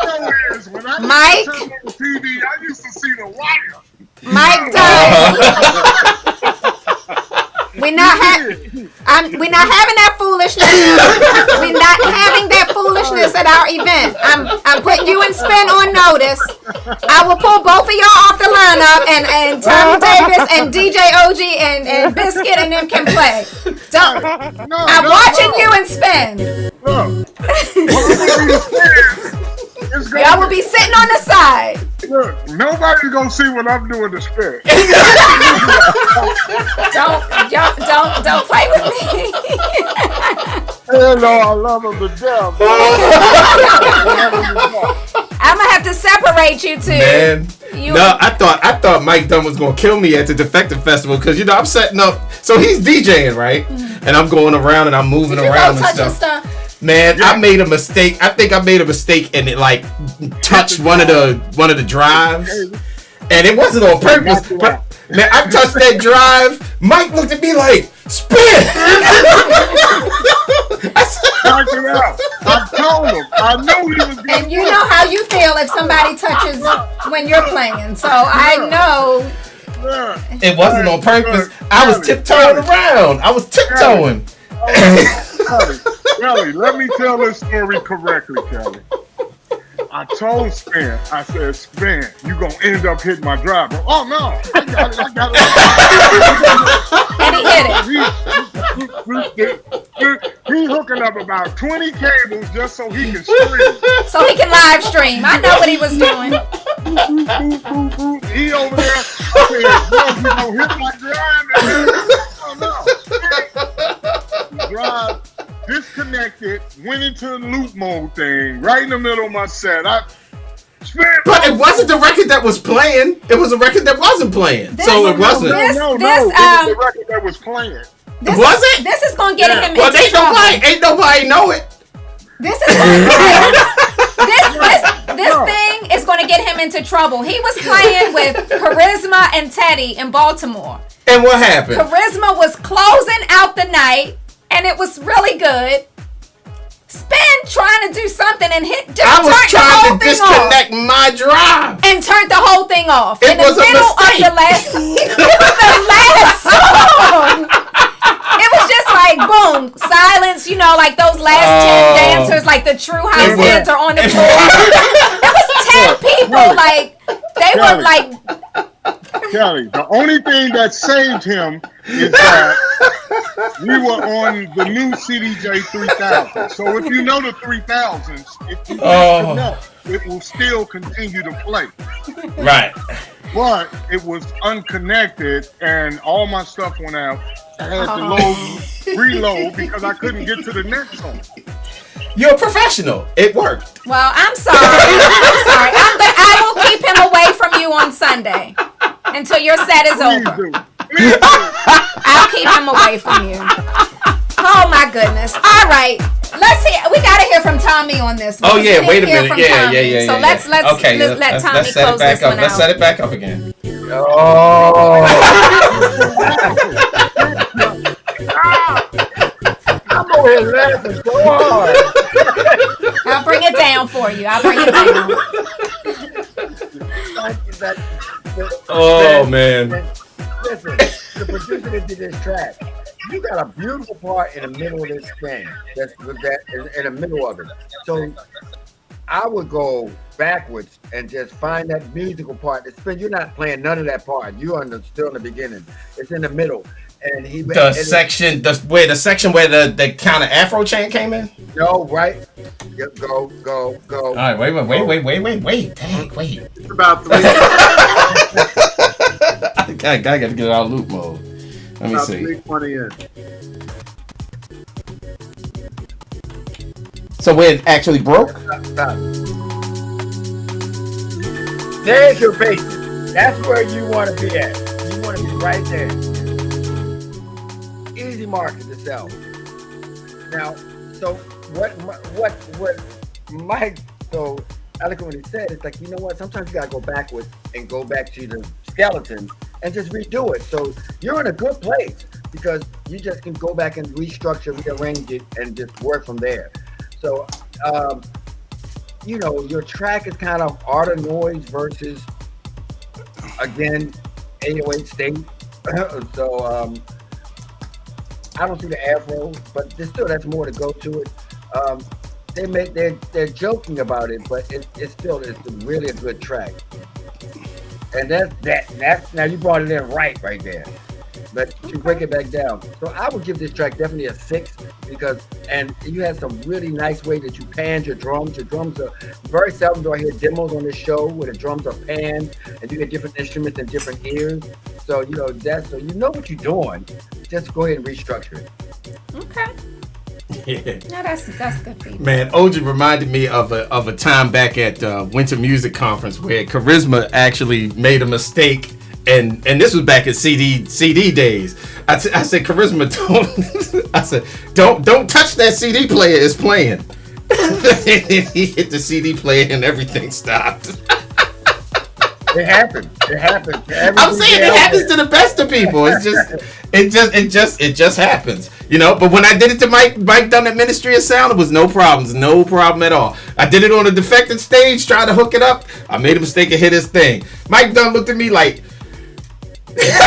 know is when I Mike? turned on the TV, I used to see The Wire. Mike does. We're not having that foolishness. We're not having that foolishness at our event. I'm putting you and Spen on notice. I will pull both of y'all off the lineup, and Tommy Davis and DJ OG and Biscuit and them can play. I'm watching you and Spen. Y'all will be sitting on the side. Look, nobody's gonna see what I'm doing to Spin. Don't play with me. Hell no, I love him to death. I'm gonna have to separate you two. Man. No, I thought Mike Dunn was gonna kill me at the Defective Festival because I'm setting up. So he's DJing, right? Mm-hmm. And I'm going around and I'm moving around and stuff. Man, yeah. I made a mistake. I think I made a mistake and it like touched one of the drives, and it wasn't on purpose. But man, I touched that drive. Mike looked at me like, "Spin." Knock it out. I told him. I knew he was. And you know how you feel if somebody touches when you're playing. So I know. It wasn't on purpose. I was tiptoeing around. I was tiptoeing. Kelly, let me tell this story correctly, Kelly. I told Spen, I said, Spen, you gonna end up hitting my driver. Oh no, I got it. And he hit it. He hooking up about 20 cables just so he can stream. So he can live stream. I know what he was doing. He over there, I said, bro, you gonna hit my drive? Oh no. Drive disconnected, went into the loop mode thing right in the middle of my set. But it wasn't the record that was playing. It was a record that wasn't playing. So it wasn't. No. It was the record that was playing. Was it? This is gonna get him. Well, ain't nobody know it. This is this thing is gonna get him into trouble. He was playing with Charisma and Teddy in Baltimore. And what happened? Charisma was closing out the night. And it was really good. Spen trying to do something and I was trying to disconnect my drive and turned the whole thing off. It was a mistake. It was the last song. It was just like boom, silence. You know, like those last 10 dancers, like the True House dancer on the floor. It was 10 people. Like they were like. Kelly, the only thing that saved him is that we were on the new CDJ 3000. So if you know the 3000s, if you know, it will still continue to play. Right. But it was unconnected and all my stuff went out. I had to reload because I couldn't get to the next song. You're a professional. It worked. Well, I'm sorry. I will keep him away from you on Sunday until your set is over. I'll keep him away from you. Oh my goodness. All right. We gotta hear from Tommy on this one. Oh yeah, wait a minute. Yeah. So let's let Tommy close this one out. Let's set it back up again. Oh. I'm over here laughing so hard. I'll bring it down for you. Oh man. Listen, the producer that did this track, you got a beautiful part in the middle of this thing. That's in the middle of it. So I would go backwards and just find that musical part. You're not playing none of that part. You're still in the beginning. It's in the middle. And the section where the kind of Afro chain came in. No, right. Go. All right, wait. Dang, wait. It's about 3. I gotta get it out of loop mode. Let me see. 320 in. So where it actually broke? Stop. There's your basis. That's where you want to be at. You want to be right there. Easy market to sell. Now, so what Mike so eloquently said, it's like, you know what? Sometimes you gotta go backwards and go back to the skeleton and just redo it. So you're in a good place because you just can go back and restructure, rearrange it, and just work from there. So, your track is kind of art of noise versus, again, 808 state. So I don't see the afro, but that's more to go to it. They're joking about it, but it's really a good track. And that's now you brought it in right there. But you break it back down. So I would give this track definitely a 6 and you had some really nice way that you panned your drums. Your drums are very seldom do I hear demos on this show where the drums are panned and you get different instruments and different ears. So so you know what you're doing. Just go ahead and restructure it. Okay. Yeah. No, that's good feedback. Man, OJ reminded me of a time back at Winter Music Conference where Charisma actually made a mistake, and this was back at CD days. I said, Charisma, don't touch that CD player. It's playing. He hit the CD player and everything stopped. It happens. I'm saying it happens to the best of people. It just happens, But when I did it to Mike Dunn at Ministry of Sound, it was no problem at all. I did it on a defected stage, tried to hook it up. I made a mistake and hit his thing. Mike Dunn looked at me like, Step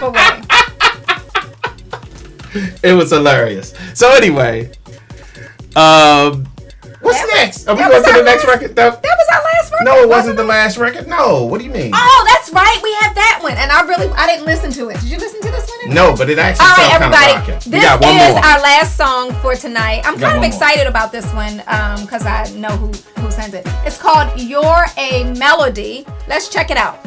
away. It was hilarious. So anyway, what's next? Are we going to the next record? That was our last record. No, it wasn't the last record. No, what do you mean? Oh, that's right. We have that one, and I didn't listen to it. Did you listen to this one? No, but it actually all sounds right, everybody. Kind of rocking. This is our last song for tonight. I'm kind of excited about this one because I know who sent it. It's called "You're a Melody." Let's check it out.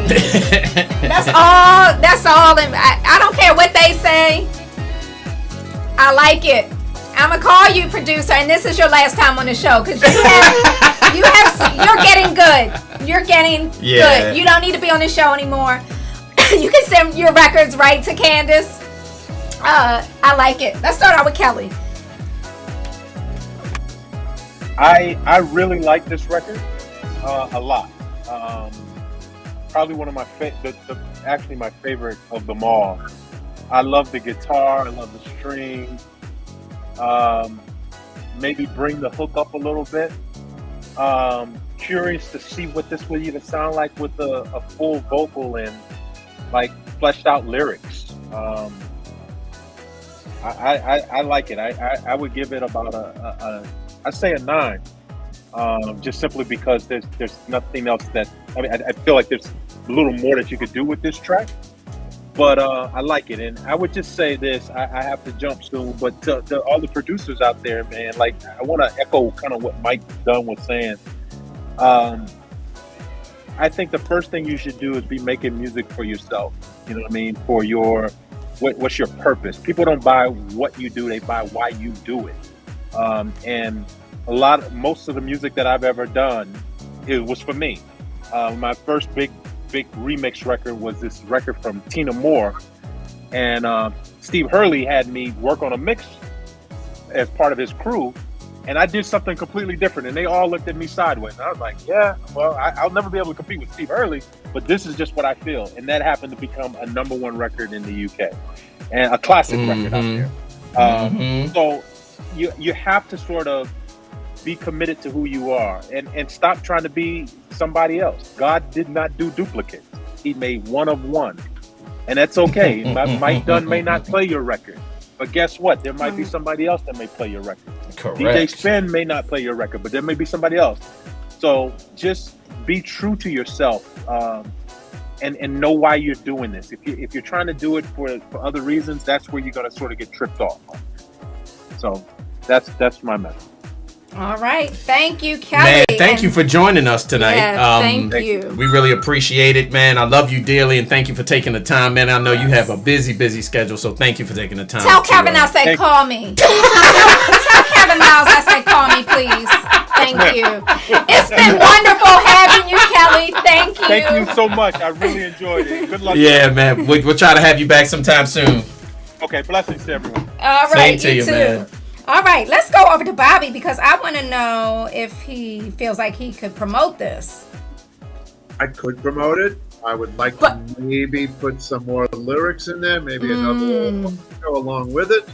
That's all. That's all. I don't care what they say. I like it. I'm gonna call you producer, and this is your last time on the show because you're getting good. You're getting good. You don't need to be on the show anymore. You can send your records right to Candace. I like it. Let's start out with Kelly. I really like this record a lot. Probably one of my actually my favorite of them all. I love the guitar. I love the strings. Maybe bring the hook up a little bit. Curious to see what this would even sound like with a full vocal and like fleshed out lyrics. I like it. I would give it about I'd say a 9. Just simply because there's nothing else that I feel like there's a little more that you could do with this track. But I like it, and I would just say this. I have to jump soon, but to all the producers out there, man, like I want to echo kind of what Mike Dunn was saying. I think the first thing you should do is be making music for yourself. You know what I mean? For your what's your purpose? People don't buy what you do; they buy why you do it. And most of the music that I've ever done, it was for me. My first big remix record was this record from Tina Moore, and Steve Hurley had me work on a mix as part of his crew, and I did something completely different, and they all looked at me sideways. And I was like, yeah, well, I'll never be able to compete with Steve Hurley, but this is just what I feel. And that happened to become a #1 record in the UK and a classic record out there. So you have to sort of be committed to who you are and stop trying to be somebody else. God did not do duplicates. He made one of one. And that's okay. Mike Dunn may not play your record. But guess what? There might be somebody else that may play your record. Correct. DJ Spen may not play your record, but there may be somebody else. So just be true to yourself and know why you're doing this. If you're trying to do it for other reasons, that's where you're going to sort of get tripped off. So that's my message. All right. Thank you, Kelly. Man, thank you for joining us tonight. Yeah, thank you. We really appreciate it, man. I love you dearly, and thank you for taking the time, man. I know you have a busy schedule, so thank you for taking the time. Tell Kevin I say call me. Tell Kevin Miles I say call me, please. Thank you. It's been wonderful having you, Kelly. Thank you. Thank you so much. I really enjoyed it. Good luck. Yeah, man. We'll try to have you back sometime soon. Okay, blessings to everyone. All right, Same to you, too. man. All right, let's go over to Bobby because I want to know if he feels like he could promote this. I could promote it. I would like to maybe put some more lyrics in there, maybe another go along with it.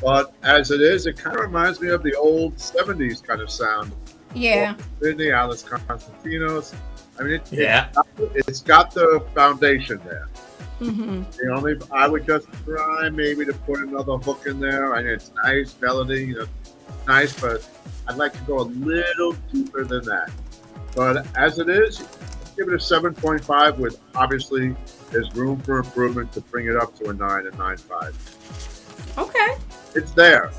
But as it is, it kind of reminds me of the old 70s kind of sound. Yeah. Sydney, Alice Constantinos. I mean, it's got the foundation there. I would just try maybe to put another hook in there. I mean, it's nice melody, nice, but I'd like to go a little deeper than that. But as it is, give it a 7.5 with obviously there's room for improvement to bring it up to a 9 and 9.5. Okay. It's there.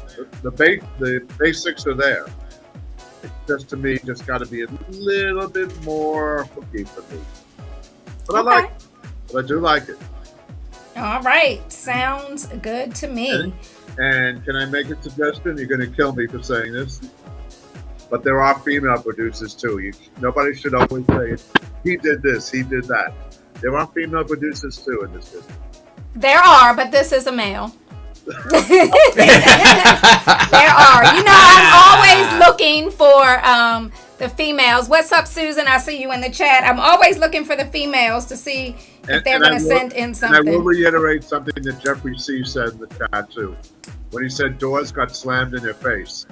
The basics are there. It's just, to me, just got to be a little bit more hooky for me. But I like it. But I do like it. All right. Sounds good to me. And can I make a suggestion? You're going to kill me for saying this. But there are female producers too. Nobody should always say, he did this, he did that. There are female producers too in this business. There are, but this is a male. There are. I'm always looking for the females. What's up, Susan? I see you in the chat. I'm always looking for the females to see if they're going to send in something. And I will reiterate something that Jeffrey C. said in the chat too. When he said doors got slammed in their face.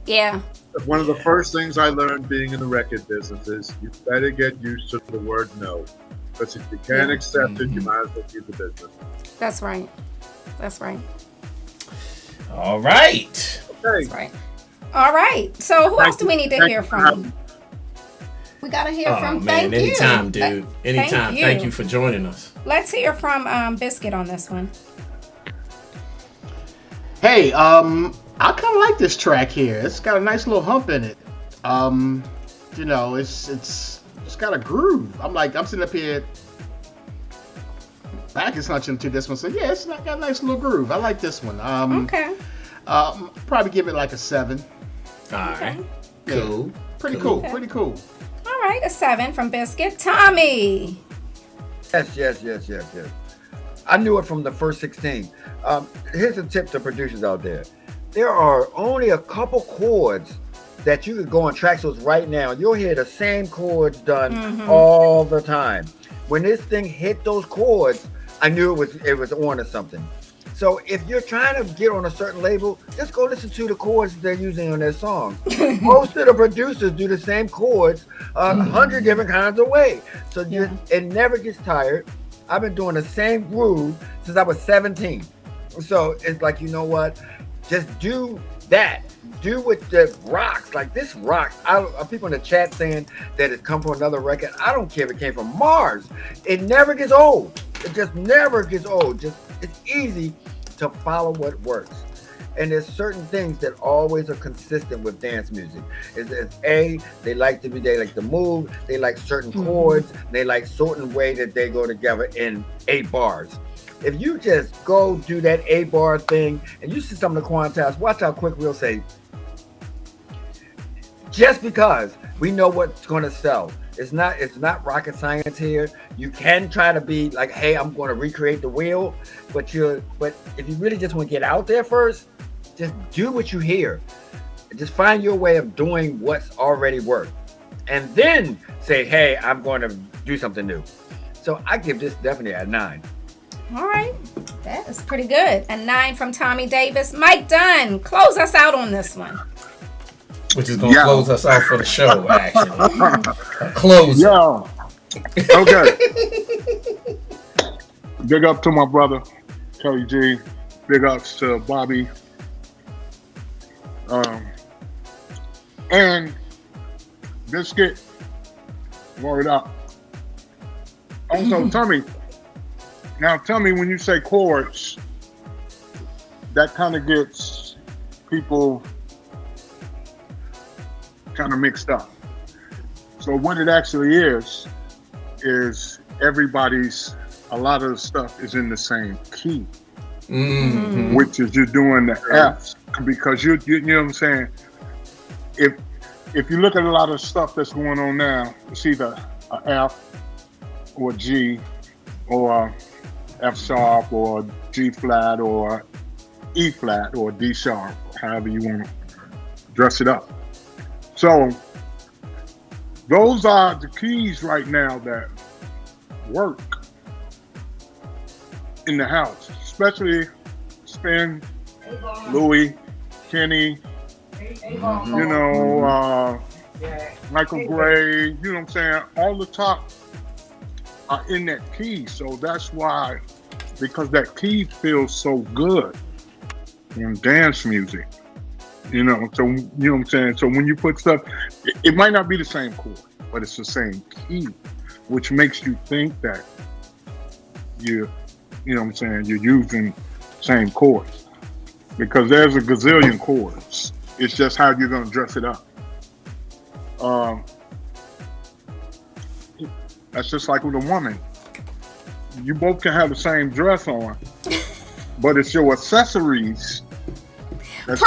Yeah. One of the first things I learned being in the record business is you better get used to the word no. Because if you can't accept it, you might as well keep the business. That's right. That's right. All right. Okay. That's right. All right. So who else do we need to hear from? We got to hear from. Man, thank you. anytime, dude. Anytime. Thank you for joining us. Let's hear from Biscuit on this one. Hey, I kind of like this track here. It's got a nice little hump in it. It's got a groove. I'm sitting up here back is hunching to this one. So yeah, it's got a nice little groove. I like this one. Okay. Probably give it like a 7. All right. Yeah. Cool. Pretty cool. Okay. Pretty cool. All right, a 7 from Biscuit. Tommy. Yes. I knew it from the first 16. Here's a tip to producers out there. There are only a couple chords that you could go on tracks with right now. You'll hear the same chords done all the time. When this thing hit those chords, I knew it was on to something. So if you're trying to get on a certain label, just go listen to the chords they're using on their song. Most of the producers do the same chords 100 different kinds of ways. So it never gets tired. I've been doing the same groove since I was 17. So it's like, you know what? Just do that. Do what the rocks. Like this rocks. People in the chat saying that it's come from another record. I don't care if it came from Mars. It never gets old. It just never gets old. It's easy to follow what works. And there's certain things that always are consistent with dance music. They like to move, they like certain chords, they like certain way that they go together in 8 bars. If you just go do that 8-bar thing and you see some of the quantiles, watch how quick we'll say, just because we know what's going to sell. It's not rocket science here. You can try to be like, hey, I'm going to recreate the wheel, but if you really just want to get out there first, just do what you hear. Just find your way of doing what's already worked. And then say, hey, I'm going to do something new. So I give this definitely a 9. All right. That is pretty good. A 9 from Tommy Davis. Mike Dunn, close us out on this one. Which is going to close us out for the show, actually. Close. Yeah. Okay. Big up to my brother, Kelly G. Big ups to Bobby. And Biscuit. Word up. Also, tell me when you say chords, that kind of gets people kind of mixed up. So what it actually is a lot of the stuff is in the same key, which is you're doing the F's because you know what I'm saying. If you look at a lot of stuff that's going on now, it's either a F or G or F sharp or G flat or E flat or D sharp, however you want to dress it up. So those are the keys right now that work in the house, especially Spen, Louis, Kenny, Michael Gray, you know what I'm saying? All the top are in that key. So that's why, because that key feels so good in dance music. So you know what I'm saying? So when you put stuff, it might not be the same chord, but it's the same key, which makes you think that you know what I'm saying, you're using same chords. Because there's a gazillion chords. It's just how you're gonna dress it up. That's just like with a woman. You both can have the same dress on, but it's your accessories that's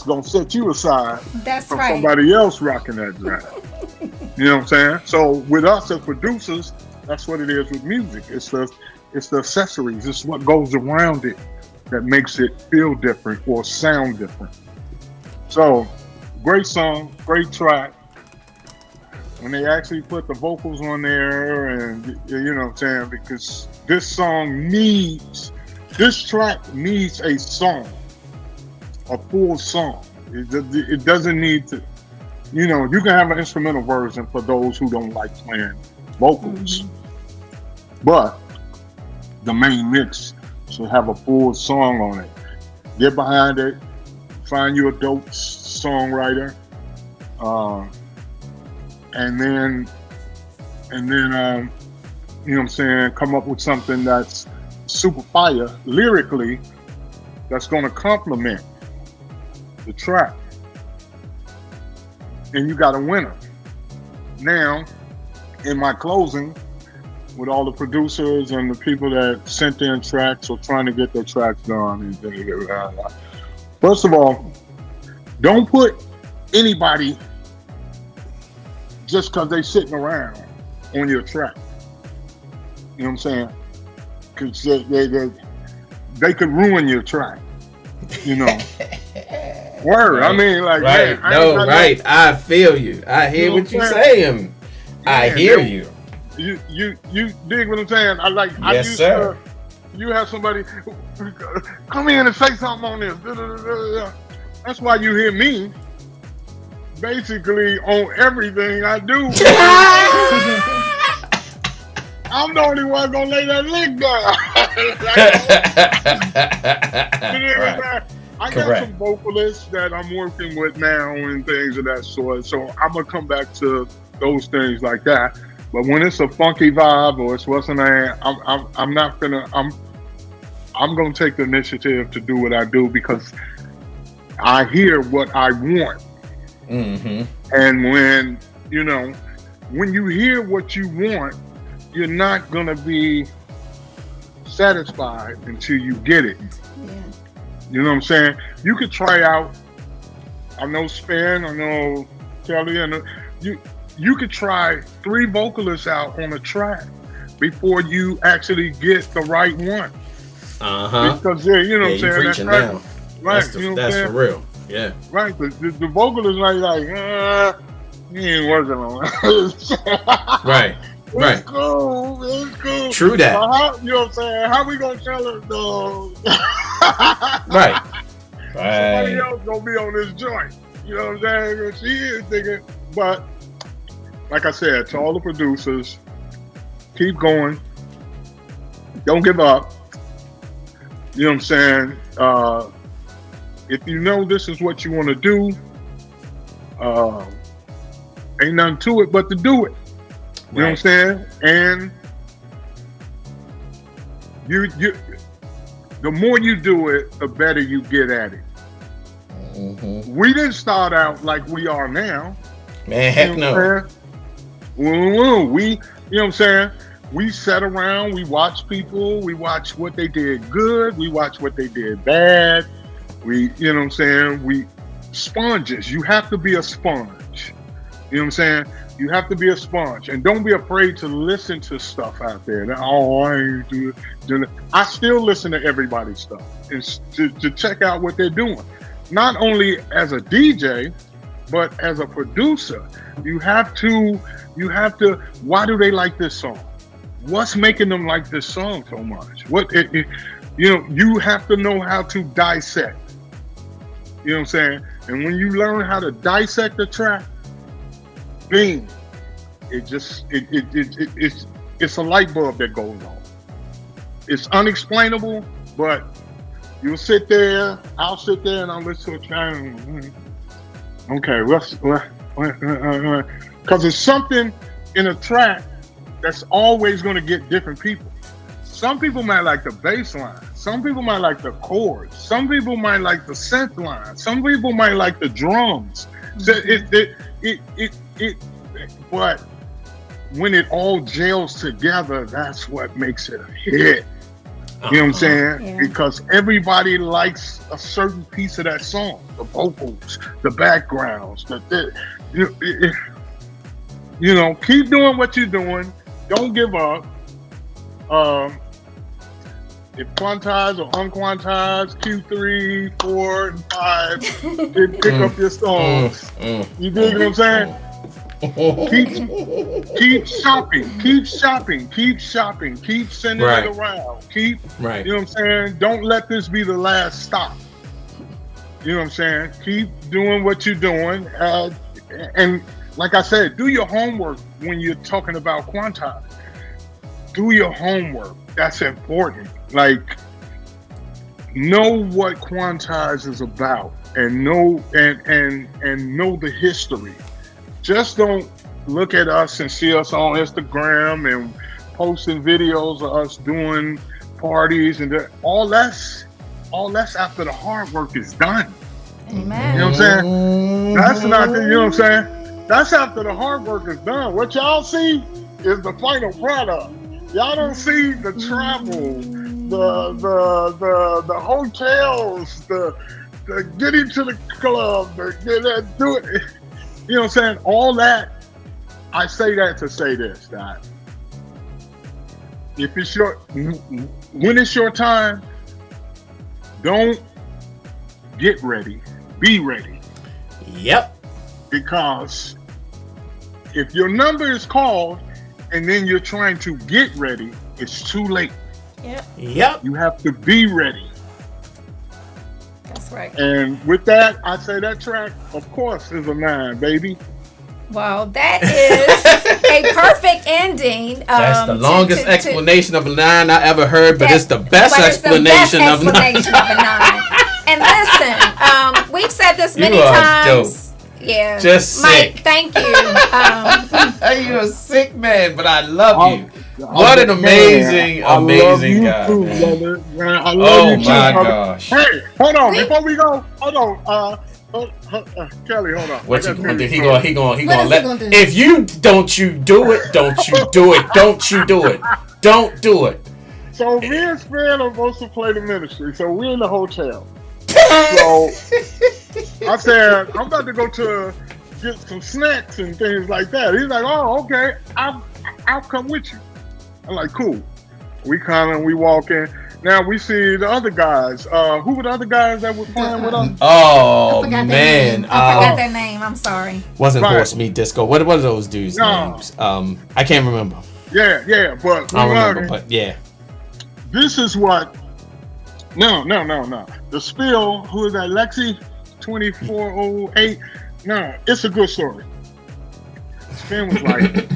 gonna set you aside from somebody else rocking that dress. You know what I'm saying? So with us as producers, that's what it is with music. It's the accessories. It's what goes around it that makes it feel different or sound different. So great song, great track. When they actually put the vocals on there, and you know what I'm saying, because this track needs a song, a full song. It doesn't need to, you can have an instrumental version for those who don't like playing vocals. But the main mix should have a full song on it. Get behind it, find you a dope songwriter, and then you know what I'm saying, come up with something that's super fire lyrically, that's gonna complement the track. And you got a winner. now in my closing with all the producers and the people that sent in tracks or trying to get their tracks done. First of all, don't put anybody just because they sitting around on your track. You know what I'm saying? Because they could ruin your track. You know. Word. Right. I mean, like, right. man, No, right. I feel you. I hear what you're saying. I hear you. You dig what I'm saying? Yes, sir. You have somebody come in and say something on this. That's why you hear me basically on everything I do. I'm the only one gonna lay that lick down. Right. I got some vocalists that I'm working with now and things of that sort. So I'm gonna come back to those things like that. But when it's a funky vibe or it's what's in there, I'm not gonna I'm gonna take the initiative to do what I do because I hear what I want. Mm-hmm. And when you hear what you want, you're not gonna be satisfied until you get it. Yeah. You know what I'm saying? You could try out. I know Spen, I know Kelly, and you could try 3 vocalists out on a track before you actually get the right one. Because you know what I'm saying? Preaching now. Right. That's for real. Yeah. Right. The vocalist like he ain't working on it. Right. It's cool. True that. You know what I'm saying? How we gonna tell her though? Right. Somebody else gonna be on this joint. You know what I'm saying? She is thinking, but like I said, to all the producers, keep going. Don't give up. You know what I'm saying? If you know this is what you want to do, ain't nothing to it but to do it. You know what I'm saying? And you the more you do it, the better you get at it. Mm-hmm. We didn't start out like we are now. Man, heck no. We, you know what I'm saying? We sat around, we watched people, we watched what they did good, we watched what they did bad. You know what I'm saying? We sponges. You have to be a sponge. You know what I'm saying? You have to be a sponge. And don't be afraid to listen to stuff out there. I ain't doing it. I still listen to everybody's stuff and to check out what they're doing. Not only as a DJ, but as a producer. You have to, why do they like this song? What's making them like this song so much? You have to know how to dissect. You know what I'm saying? And when you learn how to dissect the track, bing, it's a light bulb that goes on. It's unexplainable, but you'll sit there, I'll sit there and I'll listen to a track. Okay, because there's something in a track that's always going to get different people. Some people might like the bass line. Some people might like the chords. Some people might like the synth line. Some people might like the drums. So but when it all gels together, that's what makes it a hit. You know what I'm saying? Yeah. Because everybody likes a certain piece of that song. The vocals, the backgrounds, keep doing what you're doing. Don't give up. If quantized or unquantized, Q3, 4, and 5, pick up your songs. You dig what I'm saying? Keep shopping, keep sending it around. You know what I'm saying? Don't let this be the last stop. You know what I'm saying? Keep doing what you're doing. And like I said, do your homework when you're talking about quantized. Do your homework. That's important. Like, know what quantize is about, and know the history. Just don't look at us and see us on Instagram and posting videos of us doing parties and all that's after the hard work is done. Amen. You know what I'm saying? That's not the, you know what I'm saying? That's after the hard work is done. What y'all see is the final product. Y'all don't see the travel, the hotels, the getting to the club, do it. You know what I'm saying? All that. I say that to say this, that if it's when it's your time, don't get ready, be ready. Yep. Because if your number is called and then you're trying to get ready, it's too late. Yep. You have to be ready. That's right. And with that, I say that track, of course, is a 9, baby. Well, that is a perfect ending. That's the longest explanation of a 9 I ever heard, but it's the best explanation of a 9. And listen, we've said this many times. Dope. Yeah, just Mike, sick. Thank you. You're a sick man, but I love you. What an amazing guy, too, man. Man, I love you too, my brother. gosh. Hey, hold on, before we go, hold on. Kelly, hold on. What you gonna do? He gonna gonna do? If you don't you do it, don't you do it, don't you do it, don't do it. So me and Spen are supposed to play the ministry. So we're in the hotel. So I said, I'm about to go to get some snacks and things like that. He's like, oh, okay, I'll come with you. I'm like, cool. We walk in. Now we see the other guys. Who were the other guys that were playing with us? Oh, man. I forgot their name. I'm sorry. Wasn't Horse Meat Disco. What are those dudes' names? I can't remember. Yeah, but I don't remember, but yeah. This is what. No. The spill. Who is that? Lexi, 2408. No, it's a good story. Spen was like,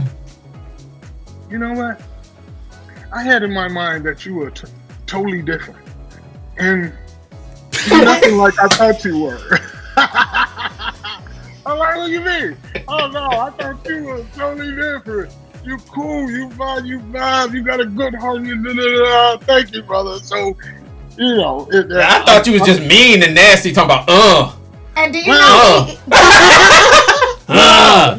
you know what? I had in my mind that you were totally different, and you're nothing like I thought you were. I'm like, what do you mean? Oh no, I thought you were totally different. You cool, you vibe, you got a good heart. Thank you, brother. So, you know, I thought you was just mean and nasty, talking about And do you know? No.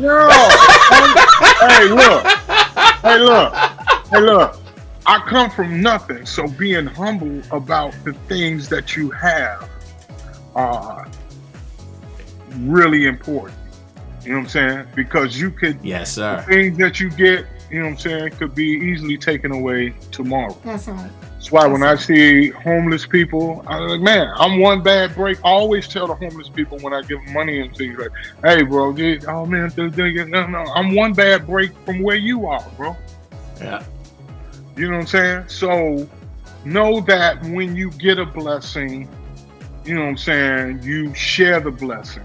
Hey, look. I come from nothing, so being humble about the things that you have are really important. You know what I'm saying? Because you could, yes, sir. The things that you get, you know what I'm saying, could be easily taken away tomorrow. That's right. That's why when I see homeless people, I'm like, man, I'm one bad break. I always tell the homeless people when I give them money and things like, hey, bro, oh man, no, I'm one bad break from where you are, bro. Yeah. You know what I'm saying? So know that when you get a blessing, you know what I'm saying, you share the blessing.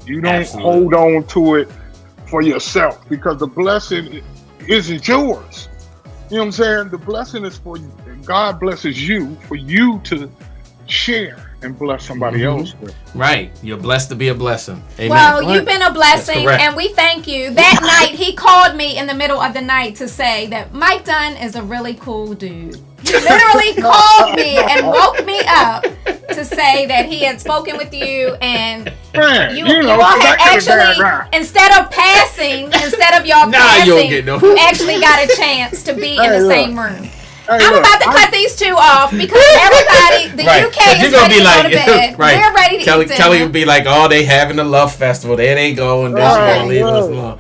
You don't hold on to it for yourself, because the blessing isn't yours. You know what I'm saying? The blessing is for you. God blesses you for you to share and bless somebody else with. Right. You're blessed to be a blessing. Amen. Well, you've been a blessing, and we thank you. That night, he called me in the middle of the night to say that Mike Dunn is a really cool dude. He literally called me and woke me up to say that he had spoken with you, and you all had actually, instead of y'all passing, you actually got a chance to be in the same room. I'm about to cut these two off because everybody, the UK is ready to go to bed. We're ready to eat dinner. Kelly would be like, oh, they having the love festival. There they go, and then she's going to leave us alone.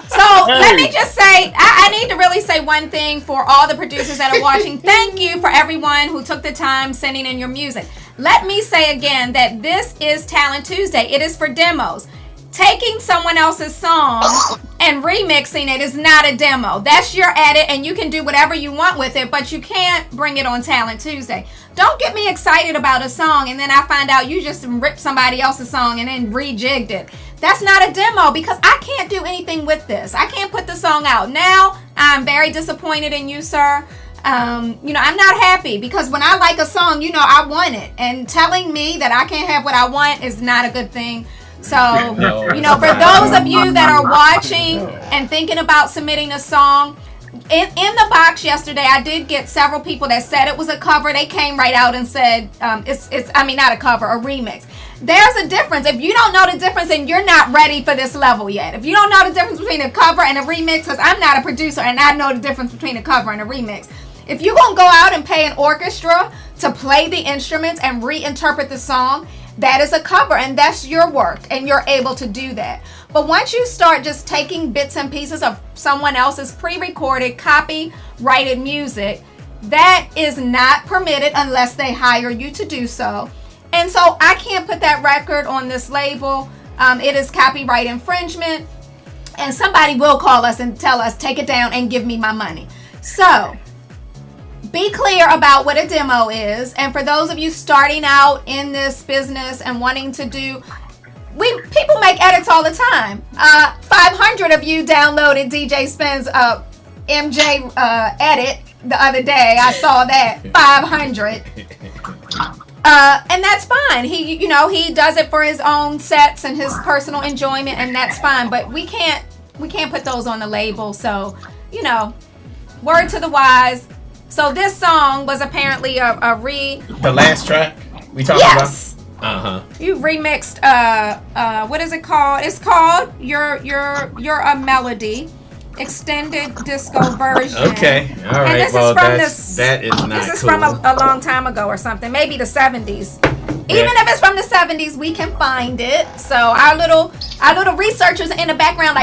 So let me just say, I need to really say one thing for all the producers that are watching. Thank you for everyone who took the time sending in your music. Let me say again that this is Talent Tuesday. It is for demos. Taking someone else's song and remixing it is not a demo. That's your edit, and you can do whatever you want with it, but you can't bring it on Talent Tuesday. Don't get me excited about a song and then I find out you just ripped somebody else's song and then rejigged it. That's not a demo, because I can't do anything with this. I can't put the song out. Now, I'm very disappointed in you, sir. I'm not happy, because when I like a song, I want it. And telling me that I can't have what I want is not a good thing. So, for those of you that are watching and thinking about submitting a song, in the box yesterday, I did get several people that said it was a cover. They came right out and said it's not a cover, a remix. There's a difference. If you don't know the difference, then you're not ready for this level yet. If you don't know the difference between a cover and a remix, because I'm not a producer and I know the difference between a cover and a remix. If you're going to go out and pay an orchestra to play the instruments and reinterpret the song, that is a cover and that's your work and you're able to do that. But once you start just taking bits and pieces of someone else's pre-recorded, copyrighted music, that is not permitted unless they hire you to do so. And so I can't put that record on this label. It is copyright infringement. And somebody will call us and tell us, take it down and give me my money. So be clear about what a demo is. And for those of you starting out in this business and wanting to do, people make edits all the time. 500 of you downloaded DJ Spen's MJ edit the other day. I saw that. 500. And that's fine. He does it for his own sets and his personal enjoyment, and that's fine. But we can't put those on the label. So, word to the wise. So this song was apparently the last track we talked about? You remixed what is it called? It's called You're a Melody extended disco version. Okay. All right. And this is cool. from a long time ago or something, maybe the 70s. Even if it's from the 70s, we can find it. So our little researchers in the background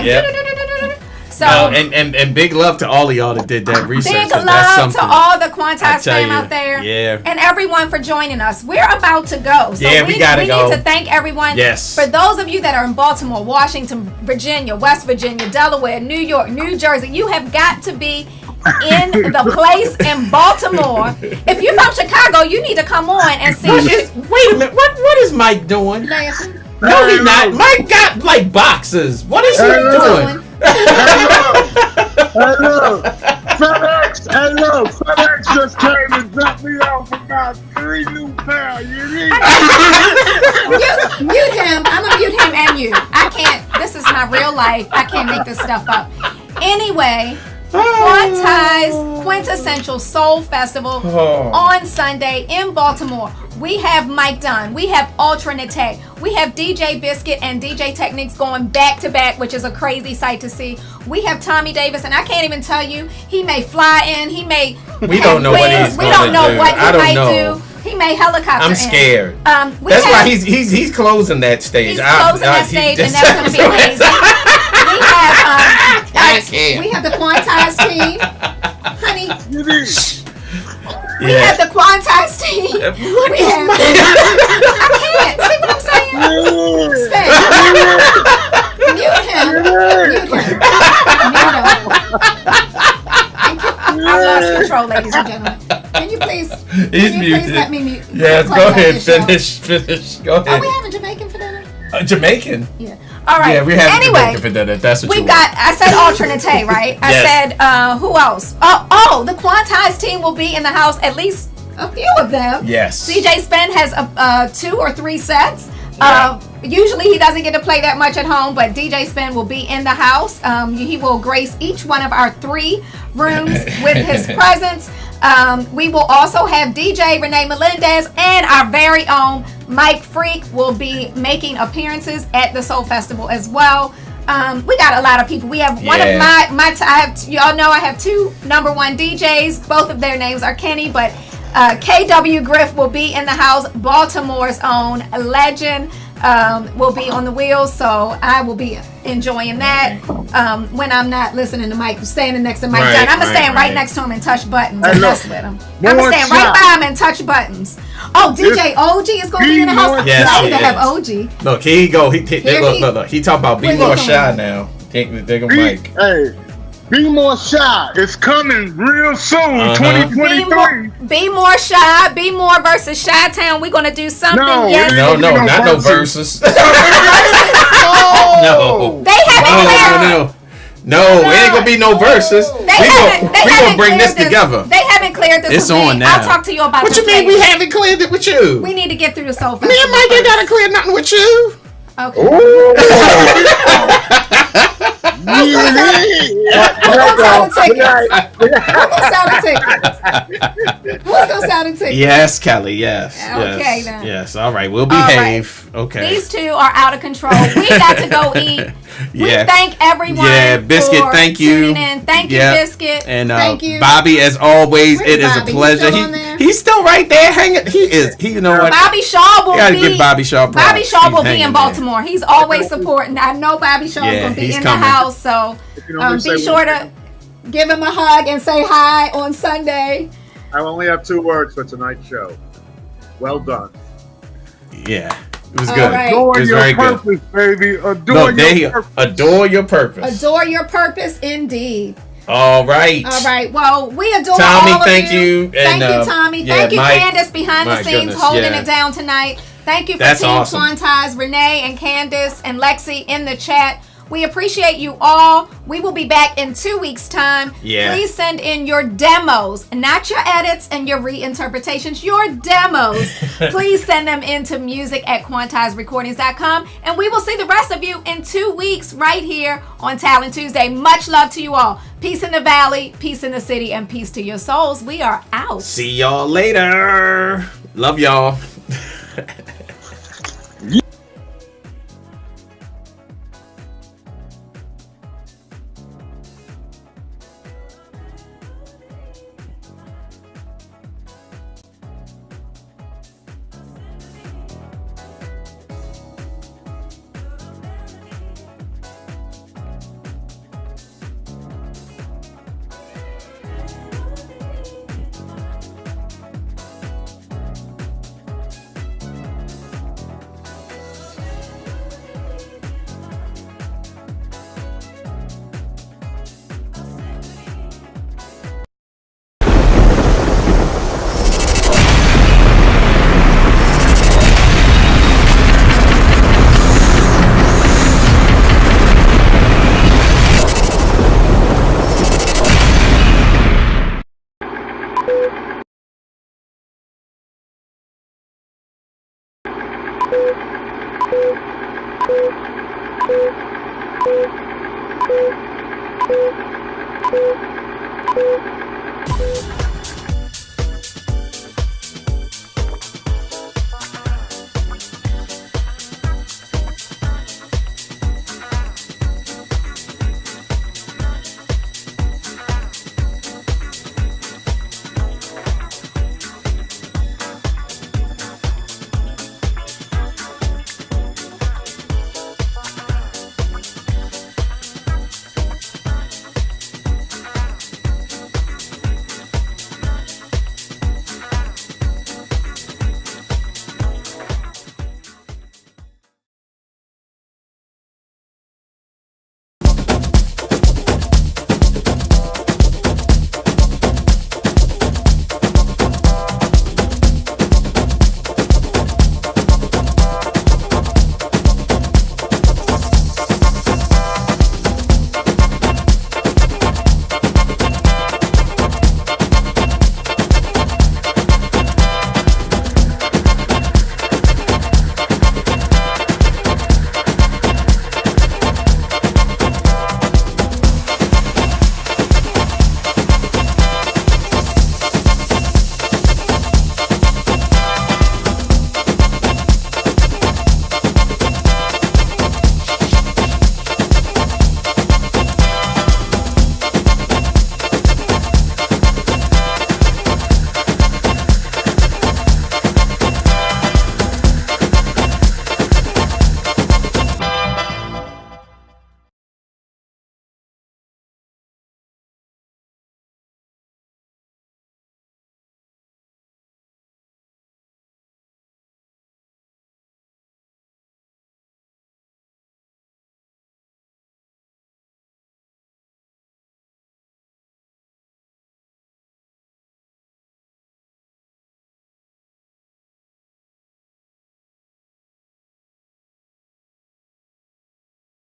So and big love to all of y'all that did that research. Big love to all the Quantize fam out there. Yeah. And everyone for joining us. We're about to go. So we gotta go. We need to thank everyone. Yes. For those of you that are in Baltimore, Washington, Virginia, West Virginia, Delaware, New York, New Jersey, you have got to be in the place in Baltimore. If you're from Chicago, you need to come on and see. Wait a minute. What is Mike doing? Laughing. No, he's not. Mike got like boxes. What is he doing? Hello. FedEx just came and dropped me off about 3 new pair. You need mute him. I'm gonna mute him and you. I can't. This is my real life. I can't make this stuff up. Anyway, Quantize Quintessential Soul Festival on Sunday in Baltimore. We have Mike Dunn. We have Alternate. We have DJ Biscuit and DJ Techniques going back to back, which is a crazy sight to see. We have Tommy Davis, and I can't even tell you. He may fly in. He may. We don't know what he's We don't know what he might do. He may helicopter. I'm scared. That's why he's closing that stage. He's closing that stage, and that's going to be amazing. We have the Quantize team, honey. We have the Quantize team. I can't. See what I'm saying? Mute him. I lost control, ladies and gentlemen. Can you please let me mute? Yes, go ahead. Finish. Go ahead. Are we having Jamaican for dinner? Jamaican? Yeah. All right. Yeah, we have Jamaican for dinner. That's what I said Alternate, right? I said, who else? Oh, the Quantize team will be in the house, at least a few of them. Yes. DJ Spen has 2 or 3 sets. Usually he doesn't get to play that much at home, but DJ Spen will be in the house. He will grace each one of our 3 rooms with his presence. We will also have DJ Renee Melendez and our very own Mike Freak will be making appearances at the Soul Festival as well. We got a lot of people. We have one of y'all know I have 2 #1 DJs. Both of their names are Kenny, but KW Griff will be in the house. Baltimore's own legend will be on the wheels, so I will be enjoying that when I'm not listening to Mike, standing next to Mike Dunn. I'm going to stand right next to him and touch buttons and mess with him. I'm going to stand right by him and touch buttons. Oh, DJ OG is going to be in the house. Yes, I need to have OG. Look, here you go. Look. He talking about be more shy now. They're going to Mike. Hey. Be more shy. It's coming real soon, 2023. Be more shy. Be more versus Chi-Town. We're going to do something. No, not no versus. No. They haven't cleared. No, it ain't going to be no versus. We going to bring this together. They haven't cleared this. It's on now. I'll talk to you about what this. What you mean we haven't cleared it with you? We need to get through the Soul Festival. Me and Mike ain't got to clear nothing with you. Okay. Who's gonna sell the tickets? Who's gonna sell the tickets? Who's gonna sell the tickets? Yes, Kelly. Yes. Okay, yes, then. Yes. All right. We'll behave. Right. Okay. These two are out of control. We got to go eat. We thank everyone. Yeah, Biscuit. For thank you. tuning in. Thank you, Biscuit. And thank you, Bobby. As always, Where's it is Bobby? a pleasure. He's still on there? He's still right there hanging. He is. He. You know what? Bobby Shaw will gotta be. give Bobby Shaw props. Bobby Shaw He's will be hanging in Baltimore. He's always supporting. I know Bobby Shaw is gonna be he's in coming. the house, so be sure to give him a hug and say hi on Sunday. I only have 2 words for tonight's show. Well done. Yeah. It was All good. right. Adore It was your very good. purpose, baby. No, Adore your purpose. Adore your purpose. Adore your purpose, indeed. All right. All right. Well, we adore Tommy, all of thank you. Thank And, you, Tommy. yeah, Thank you, Mike. Candace, behind the My scenes, goodness, holding yeah. it down tonight. Thank you for That's Team awesome. Quantize, Renee and Candace and Lexi in the chat. We appreciate you all. We will be back in 2 weeks' time. Yeah. Please send in your demos, not your edits and your reinterpretations, your demos. Please send them into music@quantizerecordings.com. And we will see the rest of you in 2 weeks right here on Talent Tuesday. Much love to you all. Peace in the valley, peace in the city, and peace to your souls. We are out. See y'all later. Love y'all.